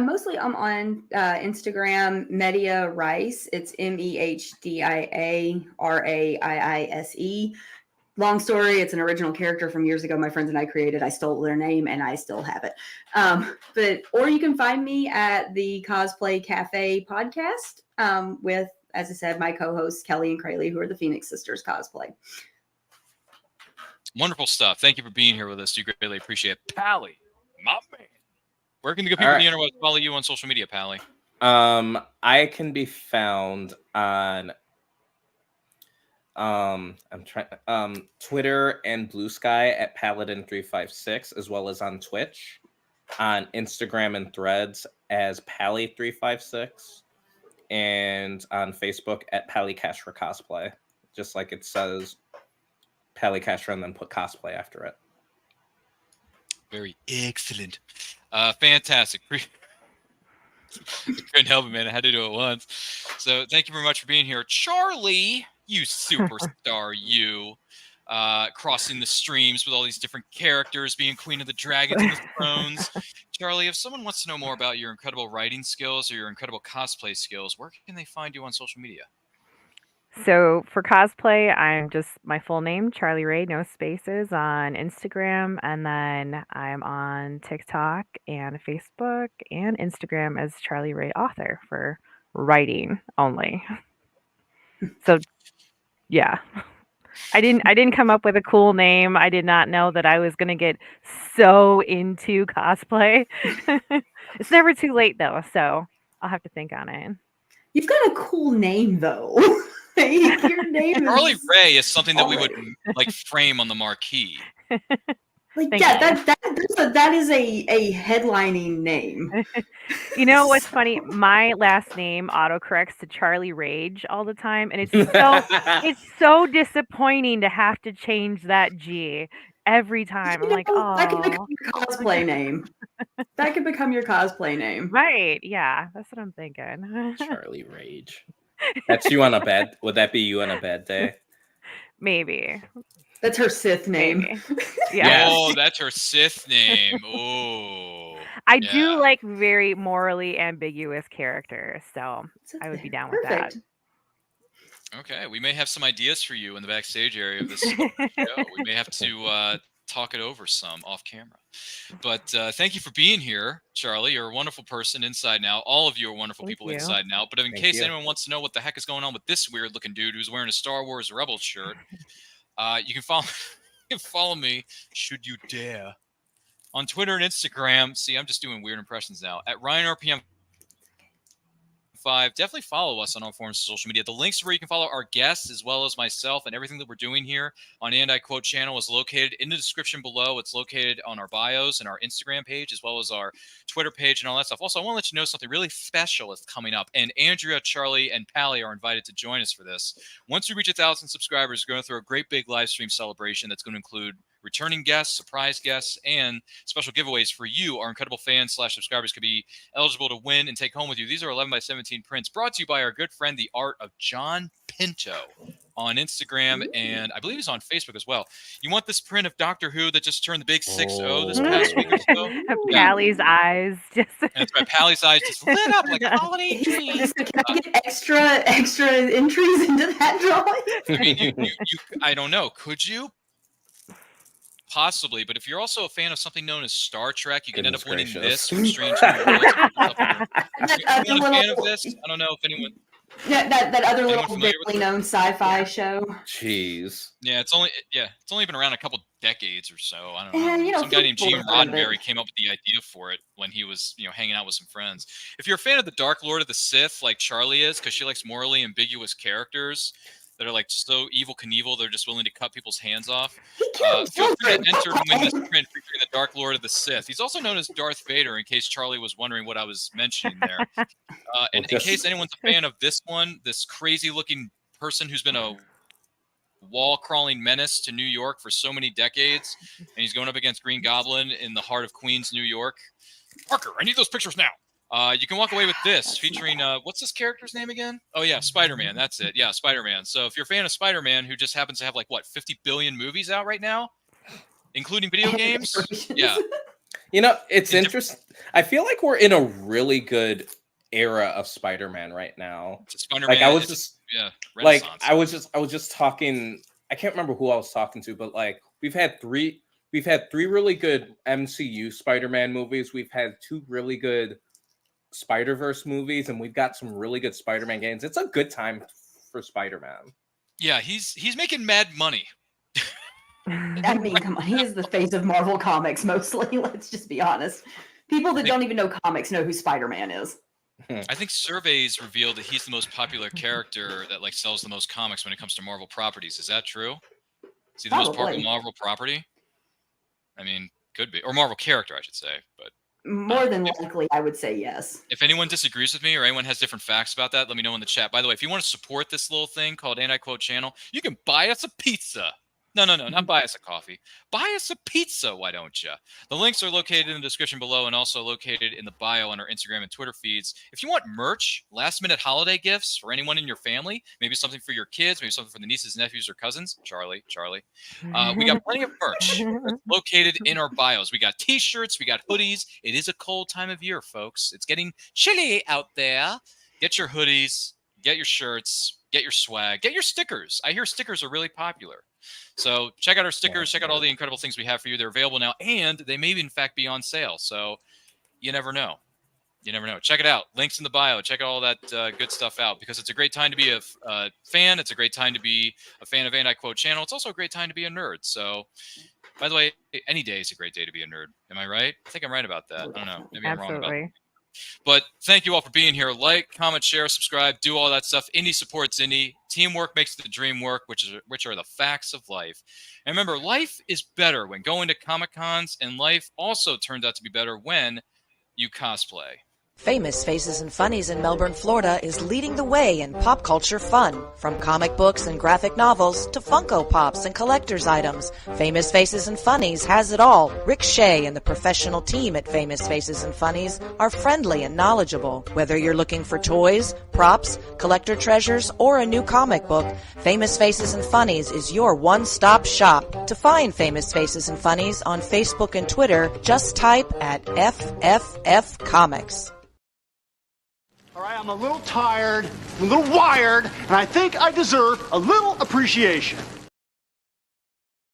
Mostly I'm on Instagram, Media Rice. It's MEHDIARAIISE. Long story, it's an original character from years ago my friends and I created. I stole their name and I still have it. Or you can find me at the Cosplay Cafe podcast with, as I said, my co-hosts Kelly and Crayley, who are the Phoenix Sisters cosplay. Wonderful stuff. Thank you for being here with us. Do greatly appreciate it. Pally, my man. Where can the good people on the internet follow you on social media, Pally? I can be found on Twitter and Blue Sky at Paladin356, as well as on Twitch, on Instagram and Threads as Pally356, and on Facebook at Pallycash for Cosplay, just like it says Pallycash and then put cosplay after it. Very excellent. Fantastic. I couldn't help it, man. I had to do it once. So thank you very much for being here. Charlie, you superstar, you. Crossing the streams with all these different characters, being Queen of the Dragons and the Thrones. Charlie, if someone wants to know more about your incredible writing skills or your incredible cosplay skills, where can they find you on social media? So for cosplay, I'm just my full name, Charlie Ray, no spaces, on Instagram, and then I'm on TikTok and Facebook and Instagram as Charlie Ray Author for writing only. So yeah. I didn't come up with a cool name. I did not know that I was going to get so into cosplay. It's never too late though, so I'll have to think on it. You've got a cool name though. Your name Charlie Ray is something that we would like frame on the marquee. That is a headlining name. You know what's funny? My last name autocorrects to Charlie Rage all the time, and it's so disappointing to have to change that G every time. I'm like, oh, that could become your cosplay name. That could become your cosplay name. Right? Yeah, that's what I'm thinking. Charlie Rage. That's you on a bad. Would that be you on a bad day? Maybe. That's her Sith name. Yeah. Oh, that's her Sith name. Oh. I do like very morally ambiguous characters, so I would be down with that. Okay, we may have some ideas for you in the backstage area of this show. We may have to talk it over some off camera. But thank you for being here, Charlie. You're a wonderful person inside and out. All of you are wonderful people inside and out. But in case anyone wants to know what the heck is going on with this weird-looking dude who's wearing a Star Wars Rebels shirt, you can follow me, should you dare, on Twitter and Instagram. See, I'm just doing weird impressions now. At RyanRPM5. Definitely follow us on all forms of social media. The links where you can follow our guests as well as myself and everything that we're doing here on And I Quote channel is located in the description below. It's located on our bios and our Instagram page as well as our Twitter page and all that stuff. Also, I want to let you know something really special is coming up. And Andrea, Charlie, and Pally are invited to join us for this. Once we reach 1,000 subscribers, we're going to throw a great big live stream celebration that's going to include returning guests, surprise guests, and special giveaways for you. Our incredible fans / subscribers could be eligible to win and take home with you. These are 11x17 prints brought to you by our good friend, The Art of John Pinto, on Instagram, and I believe he's on Facebook as well. You want this print of Doctor Who that just turned the big 6-0 this past week or so? Pally's eyes just. And it's my Pally's eyes just lit up like a holiday tree. Can I get extra entries into that drawing? I mean, I don't know. Could you? Possibly, but if you're also a fan of something known as Star Trek, you can end up winning this from Strange New Worlds. If you're a fan of this, I don't know if anyone. That other little barely known sci-fi show. Jeez. Yeah, it's only been around a couple decades or so. I don't know. Some guy named Gene Roddenberry came up with the idea for it when he was, hanging out with some friends. If you're a fan of the Dark Lord of the Sith, like Charlie is, because she likes morally ambiguous characters that are like so evil Knievel, they're just willing to cut people's hands off. Feel free to enter and win this print featuring the Dark Lord of the Sith. He's also known as Darth Vader, in case Charlie was wondering what I was mentioning there. And in case anyone's a fan of this one, this crazy-looking person who's been a wall-crawling menace to New York for so many decades, and he's going up against Green Goblin in the heart of Queens, New York. Parker, I need those pictures now. You can walk away with this, featuring, what's this character's name again? Oh, yeah, Spider-Man. That's it. Yeah, Spider-Man. So if you're a fan of Spider-Man, who just happens to have, 50 billion movies out right now, including video games? Yeah. It's interesting. I feel like we're in a really good era of Spider-Man right now. Spider-Man, I was just talking, I can't remember who I was talking to, but we've had three really good MCU Spider-Man movies. We've had 2 really good Spider-Verse movies, and we've got some really good Spider-Man games. It's a good time for Spider-Man. Yeah, he's making mad money. I mean, come on, he is the face of Marvel Comics mostly. Let's just be honest. People that don't even know comics know who Spider-Man is. I think surveys reveal that he's the most popular character that sells the most comics when it comes to Marvel properties. Is that true? Is he the most popular Marvel property? I mean, could be, or Marvel character, I should say. But more than likely, I would say yes. If anyone disagrees with me or anyone has different facts about that, let me know in the chat. By the way, if you want to support this little thing called Anti-Quote Channel, you can buy us a pizza. No, not buy us a coffee. Buy us a pizza, why don't you? The links are located in the description below and also located in the bio on our Instagram and Twitter feeds. If you want merch, last-minute holiday gifts for anyone in your family, maybe something for your kids, maybe something for the nieces, nephews, or cousins, Charlie, we got plenty of merch located in our bios. We got T-shirts, we got hoodies. It is a cold time of year, folks. It's getting chilly out there. Get your hoodies, get your shirts, get your swag, get your stickers. I hear stickers are really popular. So check out our stickers, check out all the incredible things we have for you. They're available now, and they may, in fact, be on sale. So you never know. You never know. Check it out. Links in the bio. Check all that good stuff out, because it's a great time to be a fan. It's a great time to be a fan of Anti-Quote Channel. It's also a great time to be a nerd. So, by the way, any day is a great day to be a nerd. Am I right? I think I'm right about that. I don't know. Maybe I'm wrong about that. But thank you all for being here. Like, comment, share, subscribe, do all that stuff. Indie supports indie. Teamwork makes the dream work, which are the facts of life. And remember, life is better when going to Comic-Cons, and life also turns out to be better when you cosplay. Famous Faces and Funnies in Melbourne, Florida is leading the way in pop culture fun. From comic books and graphic novels to Funko Pops and collector's items, Famous Faces and Funnies has it all. Rick Shea and the professional team at Famous Faces and Funnies are friendly and knowledgeable. Whether you're looking for toys, props, collector treasures, or a new comic book, Famous Faces and Funnies is your one-stop shop. To find Famous Faces and Funnies on Facebook and Twitter, just type at FFF Comics. All right, I'm a little tired, I'm a little wired, and I think I deserve a little appreciation.